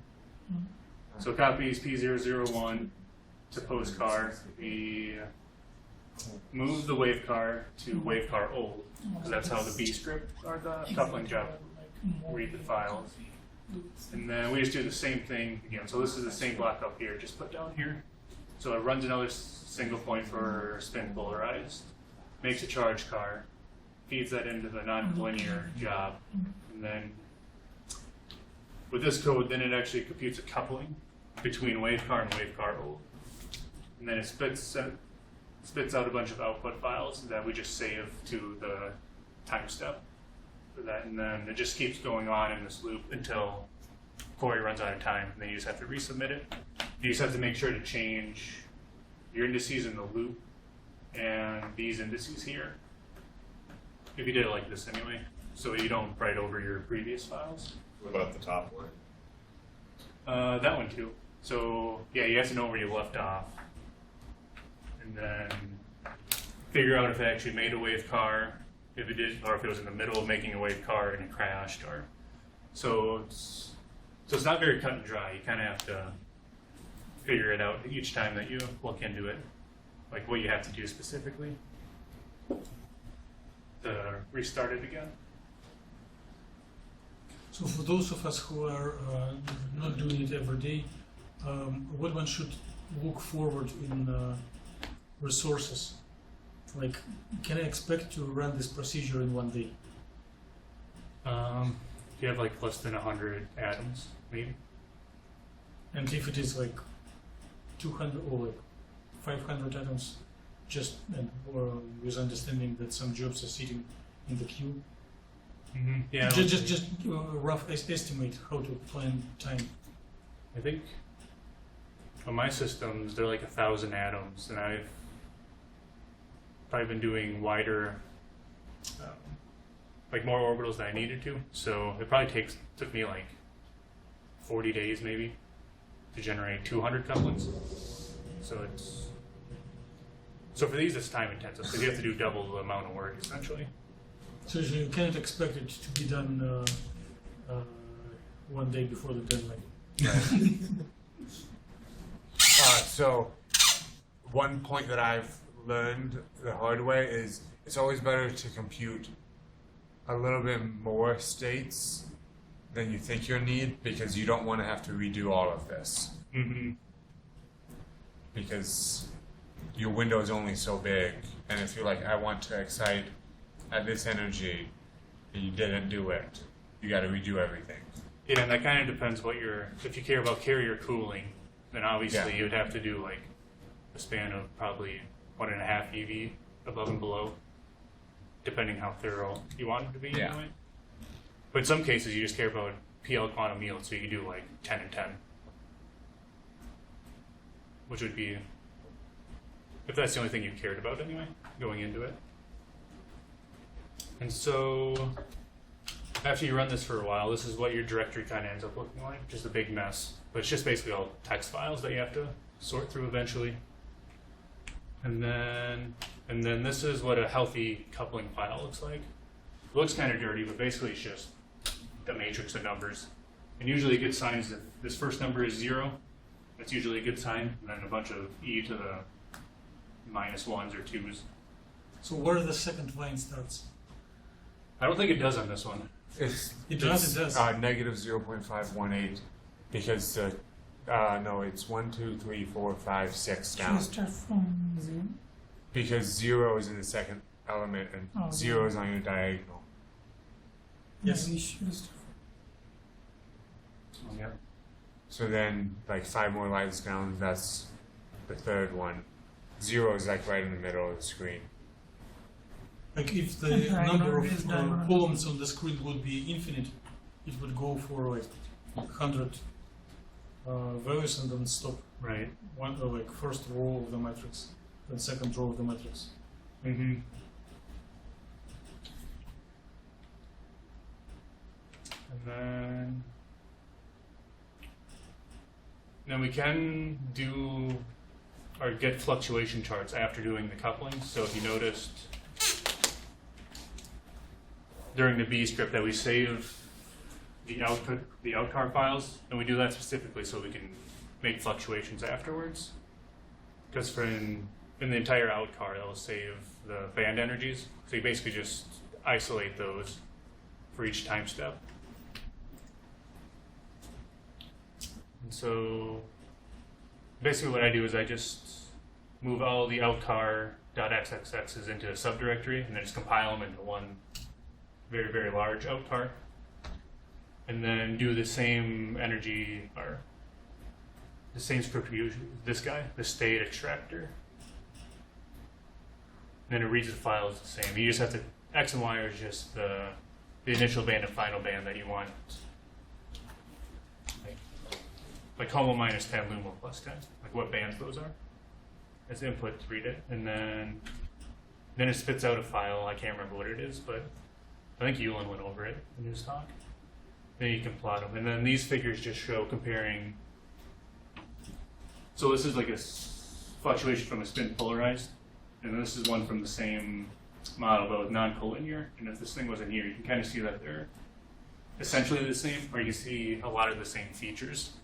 So it copies P001 to postcard. We move the wavecar to wavecar old, because that's how the B script or the coupling job read the files. And then we just do the same thing again. So this is the same block up here, just put down here. So it runs another single point for spin polarized, makes a charge card, feeds that into the non-collinear job, and then with this code, then it actually computes a coupling between wavecar and wavecar old. And then it spits out a bunch of output files that we just save to the time step for that. And then it just keeps going on in this loop until Corey runs out of time, and then you just have to resubmit it. You just have to make sure to change your indices in the loop and these indices here, if you did it like this anyway, so you don't write over your previous files. What about the top one? That one too. So yeah, you have to know where you left off, and then figure out if it actually made a wave car, if it did, or if it was in the middle of making a wave car and it crashed, or so it's not very cut and dry. You kind of have to figure it out each time that you look into it, like what you have to do specifically to restart it again. So for those of us who are not doing it every day, what one should look forward in resources? Like, can I expect to run this procedure in one day? If you have like less than 100 atoms, maybe. And if it is like 200 or like 500 atoms, just or with understanding that some jobs are sitting in the queue. Mm-hmm. Yeah. Just rough estimate how to plan time. I think on my systems they're like 1,000 atoms, and I've probably been doing wider, like more orbitals than I needed to. So it probably took me like 40 days maybe to generate 200 couplings. So for these it's time intensive because you have to do double the amount of work essentially. So you can't expect it to be done one day before the deadline. So one point that I've learned the hard way is it's always better to compute a little bit more states than you think you'll need, because you don't want to have to redo all of this. Mm-hmm. because your window is only so big, and if you're like, I want to excite at this energy, and you didn't do it, you got to redo everything. Yeah, and that kind of depends what if you care about carrier cooling, then obviously Yeah. you would have to do like a span of probably 1.5 EV above and below, depending how thorough you want it to be. Yeah. Anyway. But in some cases, you just care about PL quantum yield, so you could do like 10 and 10, which would be, if that's the only thing you cared about anyway, going into it. And so, after you run this for a while, this is what your directory kind of ends up looking like, just a big mess. But it's just basically all text files that you have to sort through eventually. And then this is what a healthy coupling file looks like. It looks kind of dirty, but basically it's just the matrix of numbers. And usually a good sign is if this first number is 0, that's usually a good sign, and then a bunch of e to the -1s or 2s. So where the second line starts? I don't think it does on this one. It does. Negative 0.518, because no, it's 1, 2, 3, 4, 5, 6 down. Start from 0. Because 0 is in the second element, and 0 is on your diagonal. Yes. We should start Yeah. So then, like 5 more lines down, that's the third one. 0 is like right in the middle of the screen. Like if the Diagonal number is of diagonal. columns on the screen would be infinite, it would go for like 100 values and then stop Right. one like first row of the matrix, then second row of the matrix. Mm-hmm. And then we can do or get fluctuation charts after doing the coupling. So if you noticed during the B script that we save the outcar files, and we do that specifically so we can make fluctuations afterwards. Because for in the entire outcar, that will save the band energies. So you basically just isolate those for each time step. And so basically what I do is I just move all the outcar.xxx's into a subdirectory and then just compile them into one very, very large outcar. And then do the same energy or the same script we use this guy, the state extractor. And then it reads the file as the same. You just have to, X and Y are just the initial band and final band that you want. Like HOMO -10, LUMO +10, like what bands those are as input to read it. And then it spits out a file. I can't remember what it is, but I think Yulin went over it in his talk. Then you can plot them. And then these figures just show comparing. So this is like a fluctuation from a spin polarized. And then this is one from the same model, but with non-collinear. And if this thing wasn't here, you can kind of see that they're essentially the same, or you can see a lot of the same features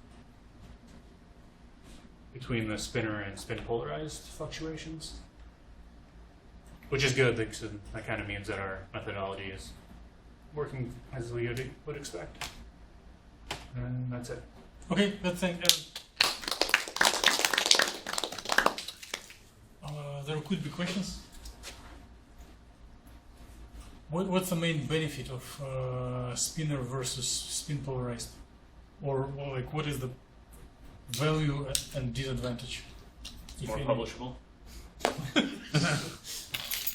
between the spinner and spin polarized fluctuations. Which is good, because that kind of means that our methodology is working as we would expect. And that's it. Okay, that's it. There could be questions. What's the main benefit of spinner versus spin polarized, or like what is the value and disadvantage? It's if more any? publishable.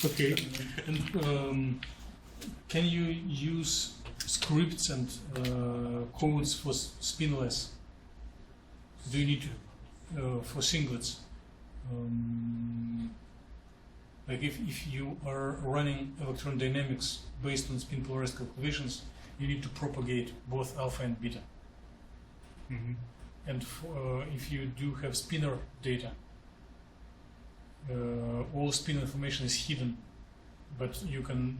Okay, and can you use scripts and codes for spinless? Do you need to for singlets? Like if you are running electron dynamics based on spin polarized calculations, you need to propagate both alpha and beta. Mm-hmm. And if you do have spinner data, all spin information is hidden, but you can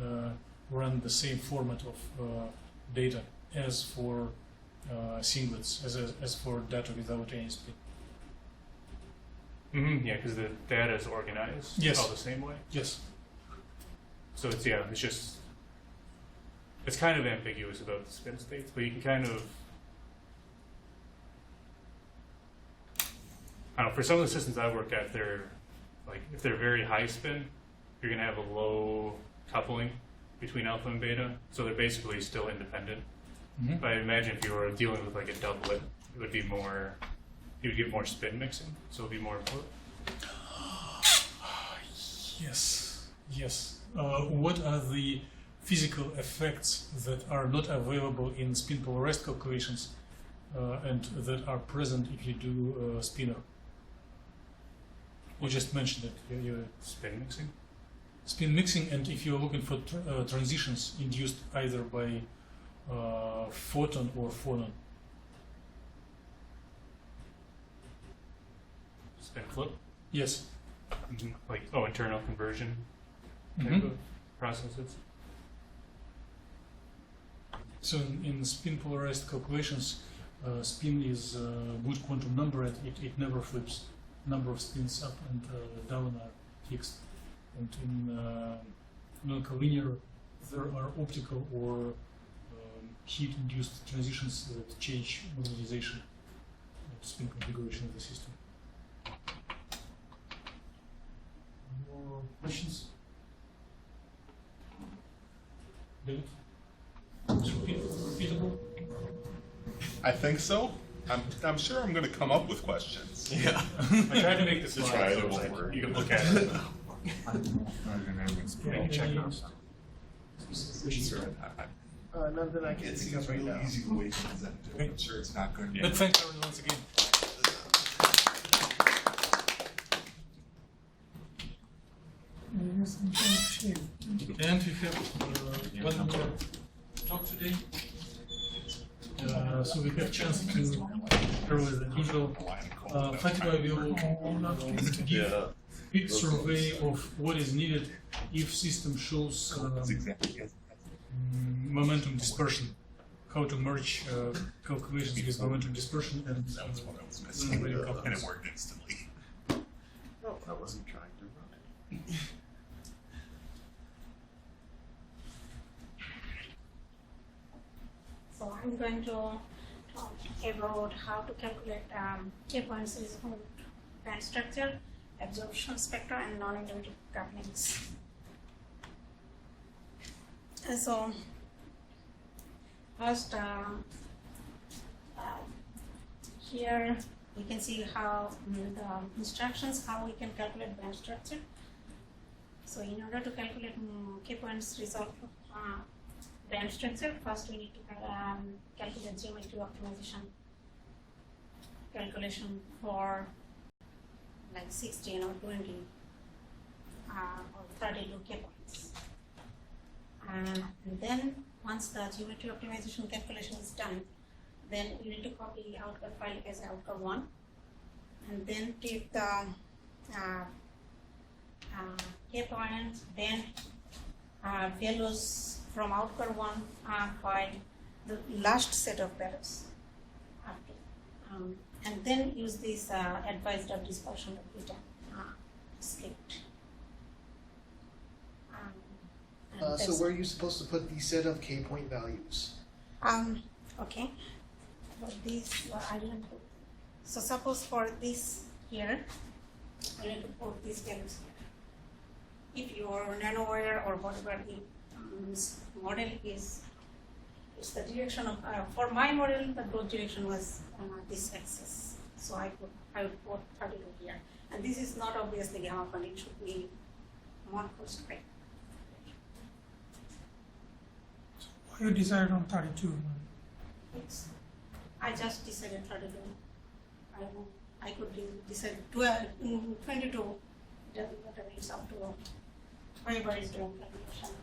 run the same format of data as for singlets, as for data without any spin. Mm-hmm. Yeah, because the data is organized Yes. all the same way. Yes. So it's kind of ambiguous about the spin states, but you can kind of I don't know, for some of the systems I work at, they're like, if they're very high spin, you're going to have a low coupling between alpha and beta, so they're basically still independent. Mhm. But I imagine if you were dealing with like a doublet, it would be more, you would get more spin mixing, so it would be more important. Yes, yes. What are the physical effects that are not available in spin polarized calculations and that are present if you do spinner? You just mentioned it. You Spin mixing? spin mixing, and if you're looking for transitions induced either by photon or phonon. Spin flip? Yes. Like, internal conversion type Mhm. of processes? So in spin polarized calculations, spin is a good quantum number, and it never flips. Number of spins up and down are fixed. And in non-collinear, there are optical or heat-induced transitions that change modularization of spin configuration of the system. More questions? David? It's repeatable? I think so. I'm sure I'm going to come up with questions. Yeah. I tried to make this Just slide try it, so it won't that work. you can look at it. None that I can It think seems of right really now. easy the way she presented it. I'm sure it's not going to. Let's thank Aaron once again. And we have one more talk today. So we have chance to, earlier than usual, Fatima will give a quick survey of what is needed if system shows That's exactly it. momentum dispersion. How to merge calculations with momentum dispersion and That was what I was missing. very And couplings. it worked instantly. No, I wasn't trying to run it. So I'm going to talk about how to calculate K-points resonant band structure, absorption spectra, and non-individual couplings. And so first, here we can see how the instructions how we can calculate band structure. So in order to calculate K-points result band structure, first we need to calculate geometry optimization calculation for like 16 or 20 or 32 K-points. And then once the geometry optimization calculation is done, then you need to copy the outcome file as outcome 1, and then take the K-points band values from outcome 1 file, the last set of values after, and then use this advised of dispersion of beta script. And So that's- where are you supposed to put the set of K-point values? Okay. For this, I didn't put. So suppose for this here, I need to put these values here. If your nanowire or whatever the model is, it's the direction of, for my model, the growth direction was this axis. So I would put 32 here. And this is not obviously gamma fund, it should be 1 cos phi. You decided on 32. Yes. I just decided 32. I could decide 12, 22. Doesn't matter, it's up to whoever is doing calculation.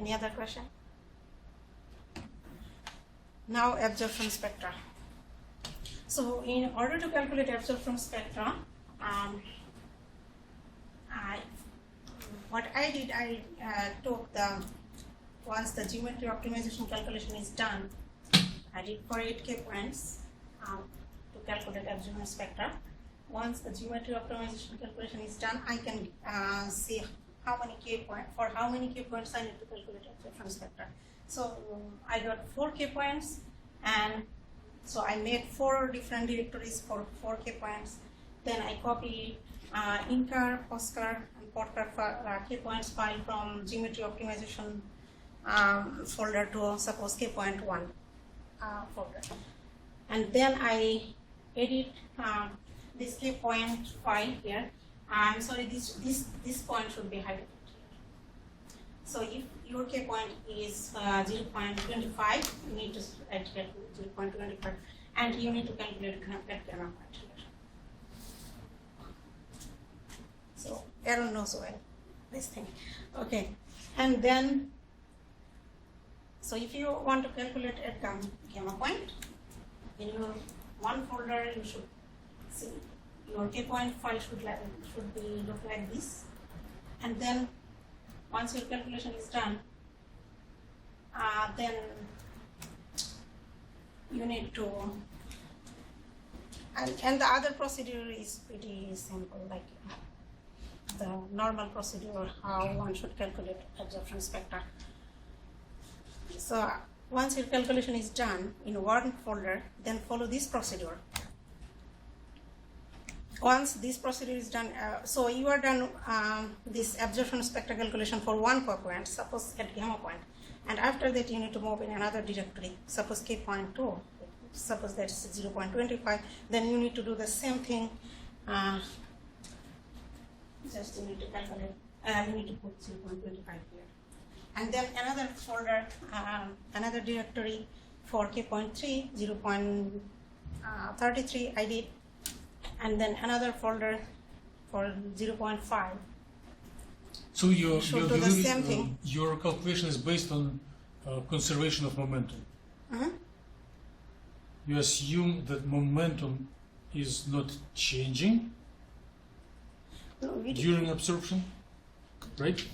Any other question? Now absorption spectra. So in order to calculate absorption spectra, what I did, I took once the geometry optimization calculation is done, I did for 8 K-points to calculate absorption spectra. Once the geometry optimization calculation is done, I can see how many K-points, for how many K-points I need to calculate absorption spectra. So I got 4 K-points, and So I made 4 different directories for 4 K points. Then I copied incar, postcar, and portcar K points file from geometry optimization folder to suppose K point 1 folder. And then I edit this K point file here. I'm sorry, this point should be highlighted. So if your K point is 0.25, you need to add 0.25, and you need to calculate that gamma point here. So Aaron knows well this thing. Okay, and then, so if you want to calculate a gamma point, in your one folder you should see your K point file should be look like this, and then once your calculation is done, then you need to, and the other procedure is pretty simple, like the normal procedure how one should calculate absorption spectra. So once your calculation is done in one folder, then follow this procedure. Once this procedure is done, so you are done this absorption spectra calculation for one point, suppose at gamma point, and after that you need to move in another directory, suppose K point 2, suppose that is 0.25, then you need to do the same thing, just you need to calculate, you need to put 0.25 here. And then another folder, another directory for K point 3, 0.33 I did, and then another folder for 0.5. So your same thing. Your calculation is based on conservation of momentum. You assume that momentum is not changing during absorption, right?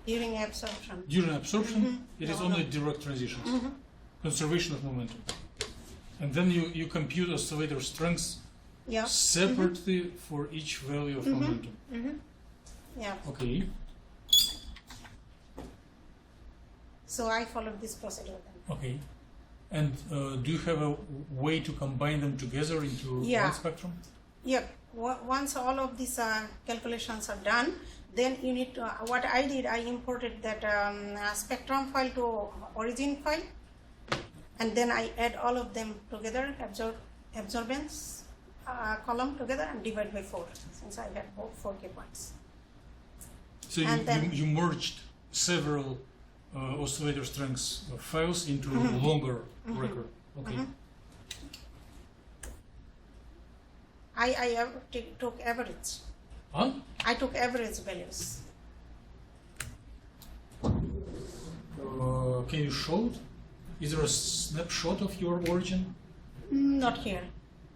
During absorption. During absorption, it is only direct transitions. Conservation of momentum. And then you compute oscillator strengths separately for each value of momentum. Yeah. Okay. So I followed this procedure then. Okay. And do you have a way to combine them together into one spectrum? Yeah. Once all of these calculations are done, then you need to, what I did, I imported that spectrum file to origin file, and then I add all of them together, absorbance column together, and divide by 4, since I had both 4 K points. So you merged several oscillator strengths files into a longer record. Okay. I took average. Huh? I took average values. Can you show it? Is there a snapshot of your origin? Not here.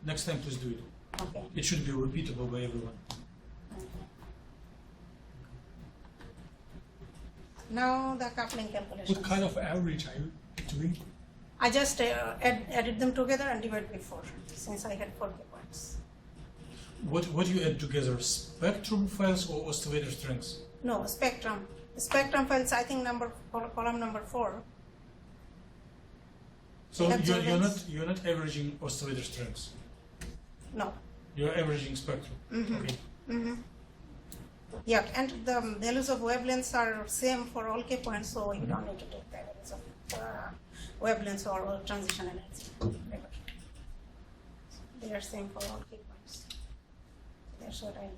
Next time, please do it. Okay. It should be repeatable by everyone. Now the coupling calculation. What kind of average are you doing? I just added them together and divided by 4, since I had 4 K points. What do you add together? Spectrum files or oscillator strengths? No, spectrum. Spectrum files, I think column number 4. So you're not averaging oscillator strengths. No. You're averaging spectrum. Okay. Yeah, and the values of wavelengths are same for all K points, so you don't need to take the values of wavelengths or transition energy. They are same for all K points. That's what I do.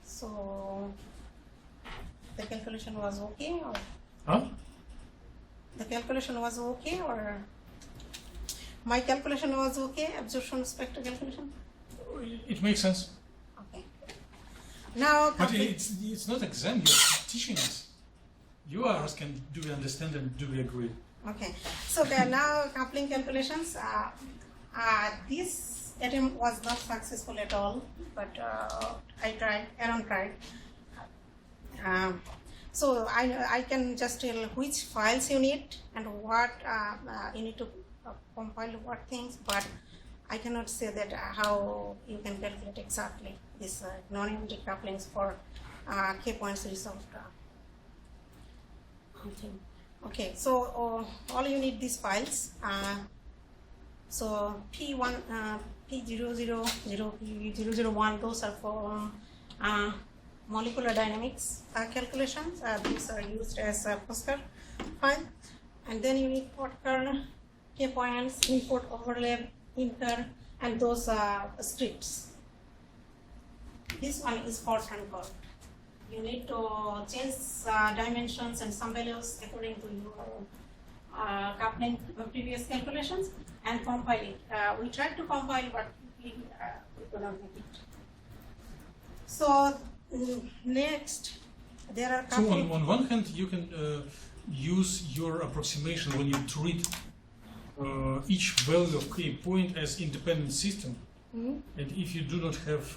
So the calculation was okay, or the calculation was okay, or my calculation was okay, absorption spectrum calculation? It makes sense. Okay. Now, but it's not exam, you're teaching us. You are asking, do we understand and do we agree? Okay. So now coupling calculations, this attempt was not successful at all, but I tried, Aaron tried. So I can just tell which files you need and what you need to compile what things, but I cannot say that how you can calculate exactly this non-unity couplings for K points resolved. Okay, so all you need these files. So P1, P000, P001, those are for molecular dynamics calculations. These are used as a Postcard file. And then you need Postcard, K points, import, overlap, inter, and those scripts. This one is for concord. You need to change dimensions and some values according to your coupling previous calculations and compile it. We tried to compile, but we could not make it. So next, there are So couple. on one hand, you can use your approximation when you treat each value of K point as independent system, Mhm. and if you do not have,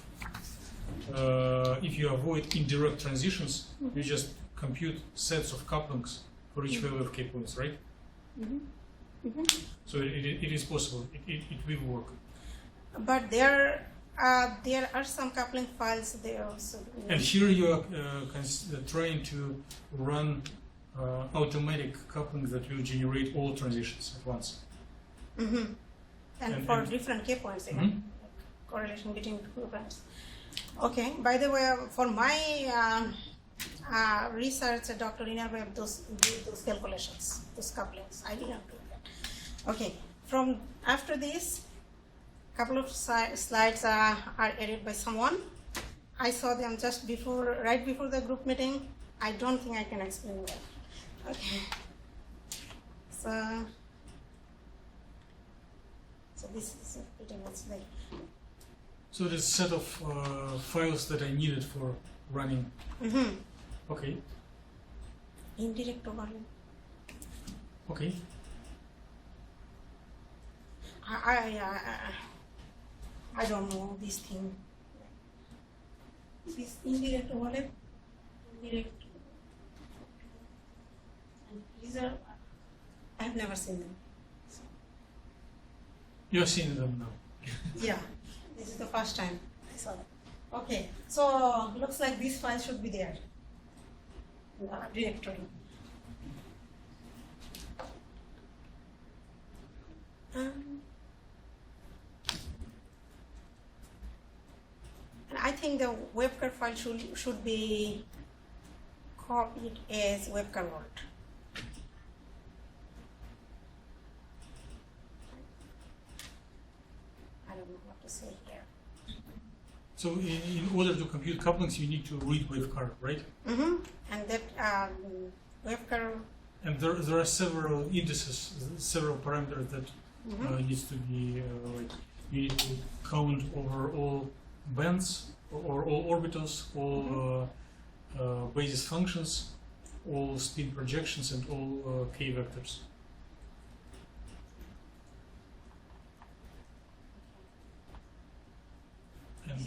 if you avoid indirect transitions, you just compute sets of couplings for each value of K points, right? So it is possible. It will work. But there are some coupling files there also. And here you are trying to run automatic couplings that will generate all transitions at once. And And- for and- different K points, Mhm. like correlation between two points. Okay. By the way, for my research, Dr. Innerweb did those calculations, those couplings. I didn't do that. Okay. From after this, couple of slides are added by someone. I saw them just before, right before the group meeting. I don't think I can explain that. Okay. So this is pretty much like. So this set of files that I needed for running. Okay. Indirect overlap. Okay. I don't know this thing. This indirect overlap, indirect. And these are, I have never seen them. You're seeing them now. Yeah, this is the first time I saw them. Okay, so looks like this file should be there in the directory. And I think the webcard file should be copied as webconvert. I don't know what to say here. So in order to compute couplings, you need to read wavecard, right? And that webcard. And there are several indices, several parameters that needs to be like you need to count over all bands or all orbitals, all basis functions, all spin projections, and all k vectors. And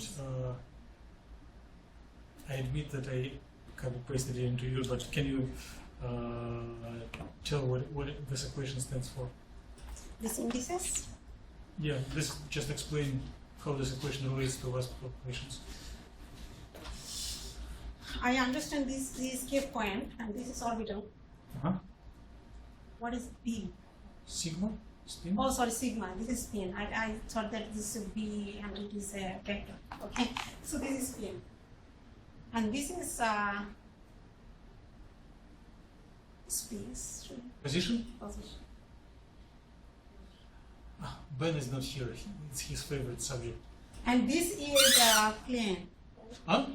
I admit that I copy pasted it into you, but can you tell what this equation stands for? These indices? Yeah, this just explain how this equation relates to last equations. I understand this is K point and this is orbital. What is B? Sigma? Spin? Oh, sorry, sigma. This is spin. I thought that this is B and it is a vector. Okay, so this is spin. And this is space. Position? Position. Ben is not here. It's his favorite subject. And this is plane. Huh?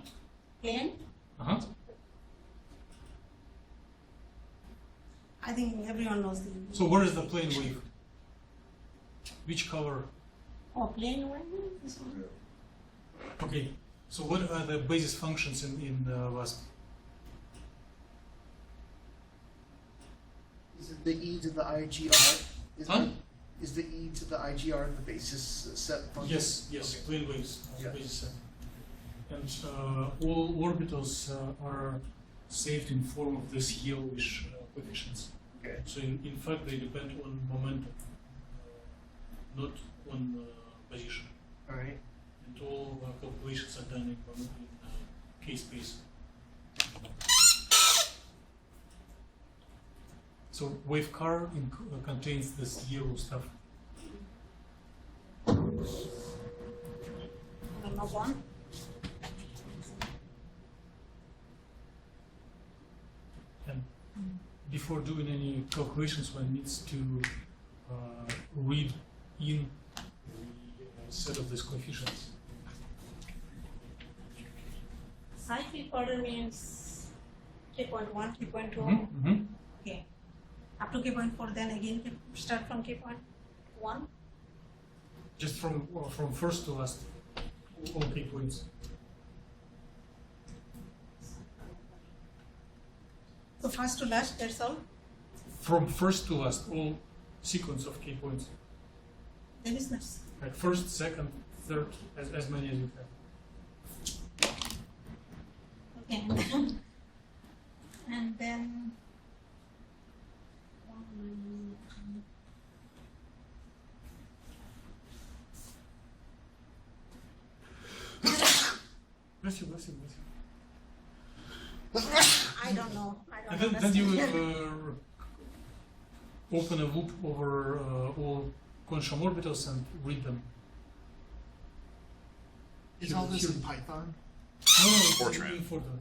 Plane? Uh-huh. I think everyone knows the. So where is the plane wave? Which color? Oh, plane wave? This one. Okay. So what are the basis functions in WASP? Is it the E to the IGR? Huh? Is the E to the IGR the basis set function? Yes, yes, Okay. plane waves are Yeah. basis set. And all orbitals are saved in form of these yellowish coefficients. Okay. So in fact they depend on momentum, not on position. All right. And all calculations are done in k-space. So wave car contains this yellow stuff. Number one. And before doing any calculations, one needs to read in the set of these coefficients. Cyclic order means K.1, K.2. Mm-hmm. Okay. Up to K.4, then again start from K.1. Just from first to last, all key points. So first to last, that's all. From first to last, all sequence of key points. There is no. Like first, second, third, as many as you have. Okay. And then. Bless you, bless you, bless you. I don't know. I And don't then you understand. open a loop over all Comp.Chem orbitals and read them. Is all this in Python? No, it's Fortran. in Fortran.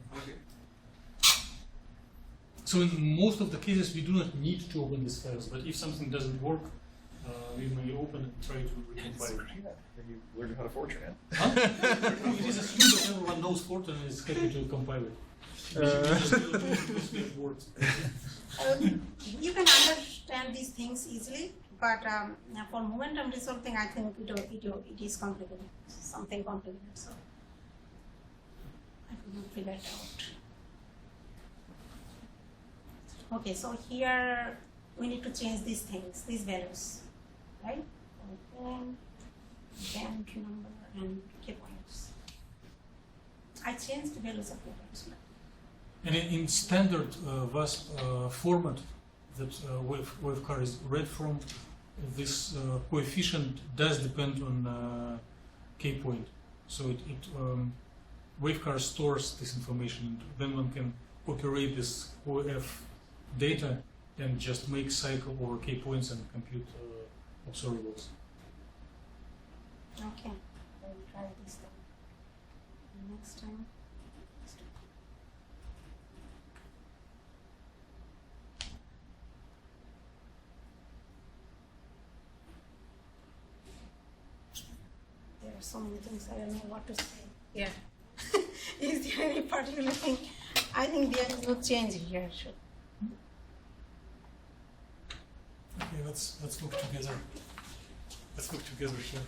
So in most of the cases, we do not need to open these files, but if something doesn't work, we may open and try to recompile it. You learned how to Fortran. Huh? It is assumed that everyone knows Fortran and is happy to compile it. We just use big words. You can understand these things easily, but for momentum resolving, I think it is complicated. Something complicated. So I couldn't figure it out. Okay, so here we need to change these things, these values, right? Band number and key points. I changed the values of key points. And in standard VASP format that wavecar is read from, this coefficient does depend on K point. So wavecar stores this information. Then one can operate this OF data and just make cycle over K points and compute observables. Okay, I will try this then. Next time. There are so many things I don't know what to say. Yeah. Is there any particular thing? I think there is no change here. Sure. Okay, let's look together. Let's look together here.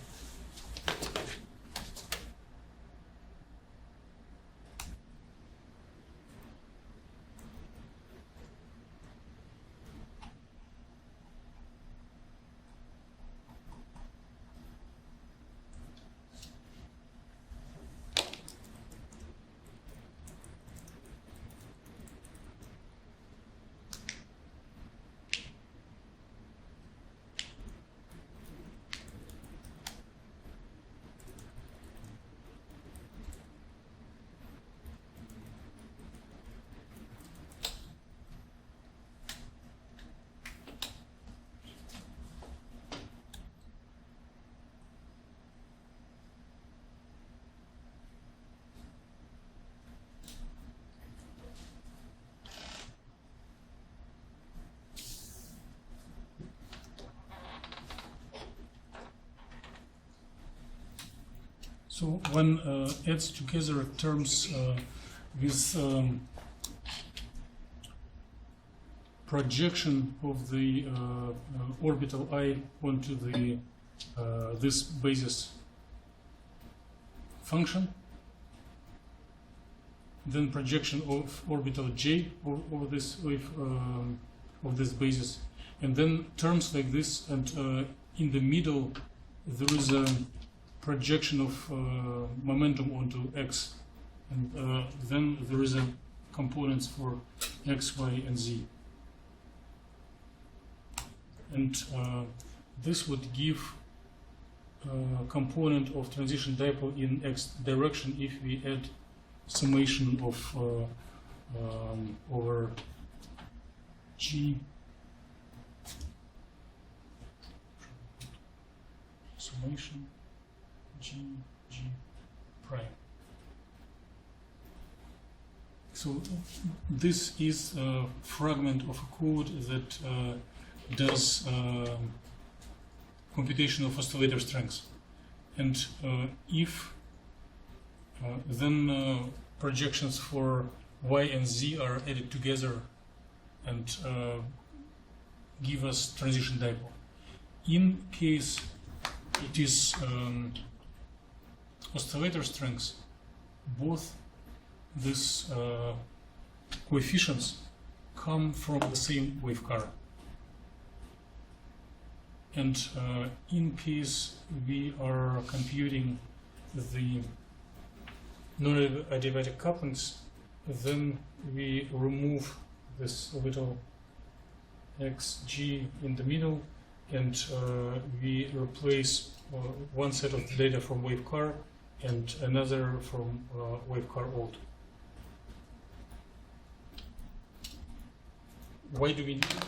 So one adds together terms with projection of the orbital I onto the this basis function, then projection of orbital J over this of this basis, and then terms like this, and in the middle there is a projection of momentum onto X, and then there is a components for X, Y, and Z. And this would give a component of transition dipole in X direction if we add summation of over G summation G prime. So this is a fragment of a code that does computation of oscillator strengths, and if then projections for y and z are added together and give us transition dipole. In case it is oscillator strengths, both these coefficients come from the same wave car. And in case we are computing the nonadiabatic couplings, then we remove this little xg in the middle, and we replace one set of data from wave car and another from wave car old. Why do we need it?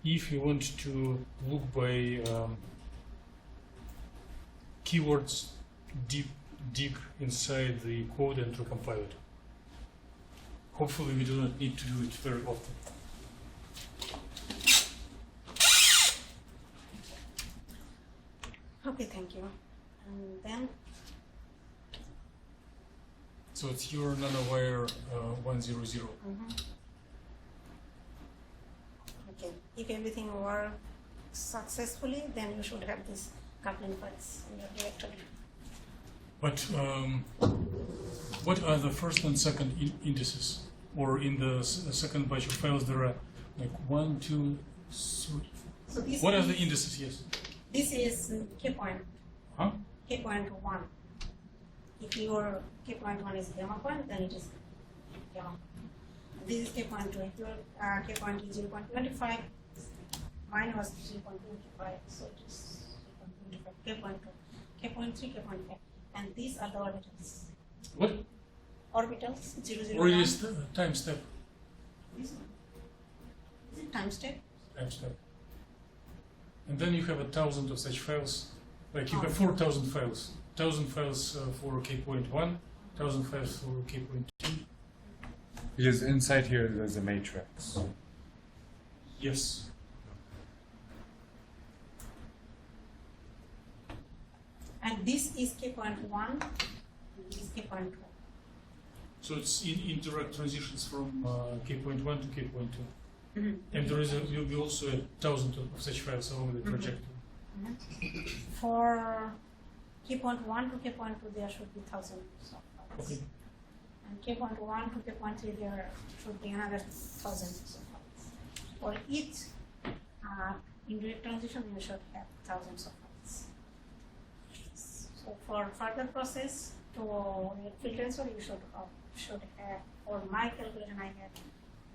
If you want to look by keywords, dig inside the code and recompile it. Hopefully we do not need to do it very often. Okay, thank you. And then, So it's your nanowire 100. okay, if everything works successfully, then you should have this coupling files in your directory. But what are the first and second indices? Or in the second batch of files there are like 1, 2, 3. So this What are is, the indices? Yes. This is k point, Huh? k point 1. If your k point 1 is gamma point, then it is gamma. This is k point 2. If your k point is 0.25, mine was 0.25, so it is 0.25, k point 2, k point 3, k point 5. And these are the orbitals. What? Orbitals, 0, 0, Or it 1. is time step? This one. Is it time step? Time step. And then you have 1,000 of such files. Like you have 4,000 files. 1,000 files for k point 1, 1,000 files for k point 2. Because inside here there's a matrix. Yes. And this is k point 1, and this is k point 2. So it's indirect transitions from k point 1 to k point 2. And there is will be also 1,000 of such files along the trajectory. For k point 1 to k point 2, there should be 1,000 of files. Okay. And k point 1 to k point 3, there should be another 1,000 of files. For each indirect transition, you should have thousands of files. So for further process to field transfer, you should have, for my calculation, I had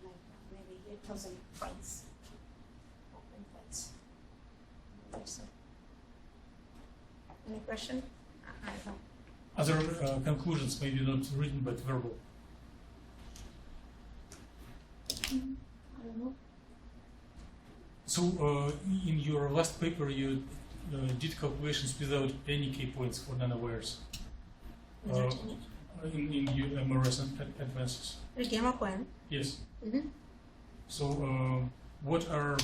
like maybe 8,000 files. Open files. That's it. Any question? I don't know. Other conclusions, maybe not written but verbal. I don't know. So in your last paper, you did calculations without any key points for nanowires. Without any. In your MRS advances. With gamma point. Yes. Mm-hmm. So what are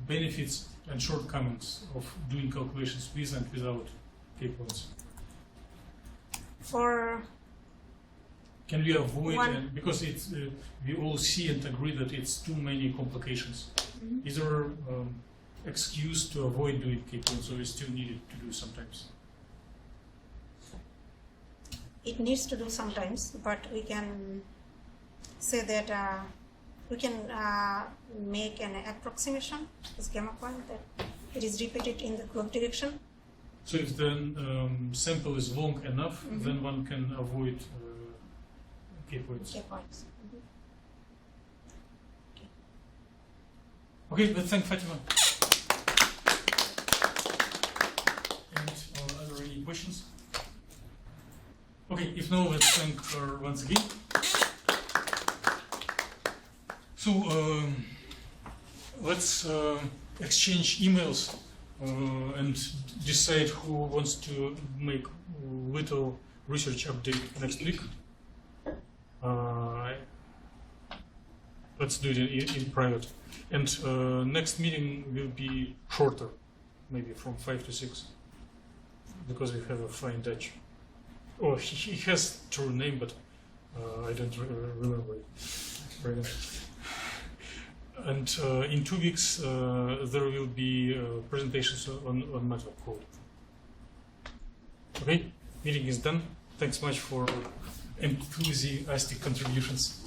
benefits and shortcomings of doing calculations with and without key points? For Can we avoid, One- and because it's we all see and agree that it's too many complications. Is there excuse to avoid doing key points, or is still needed to do sometimes? it needs to do sometimes, but we can say that we can make an approximation, this gamma point, that it is repeated in the clock direction. So if the sample is long enough, then one can avoid key points. K points. Okay, but thank Fatima. And are there any questions? Okay, if no, let's thank her once again. So let's exchange emails and decide who wants to make little research update next week. Let's do it in private. And next meeting will be shorter, maybe from 5 to 6, because we have a fine Dutch. Oh, he has true name, but I don't remember it right now. And in 2 weeks, there will be presentations on metal code. Okay, meeting is done. Thanks much for enthusiastic contributions.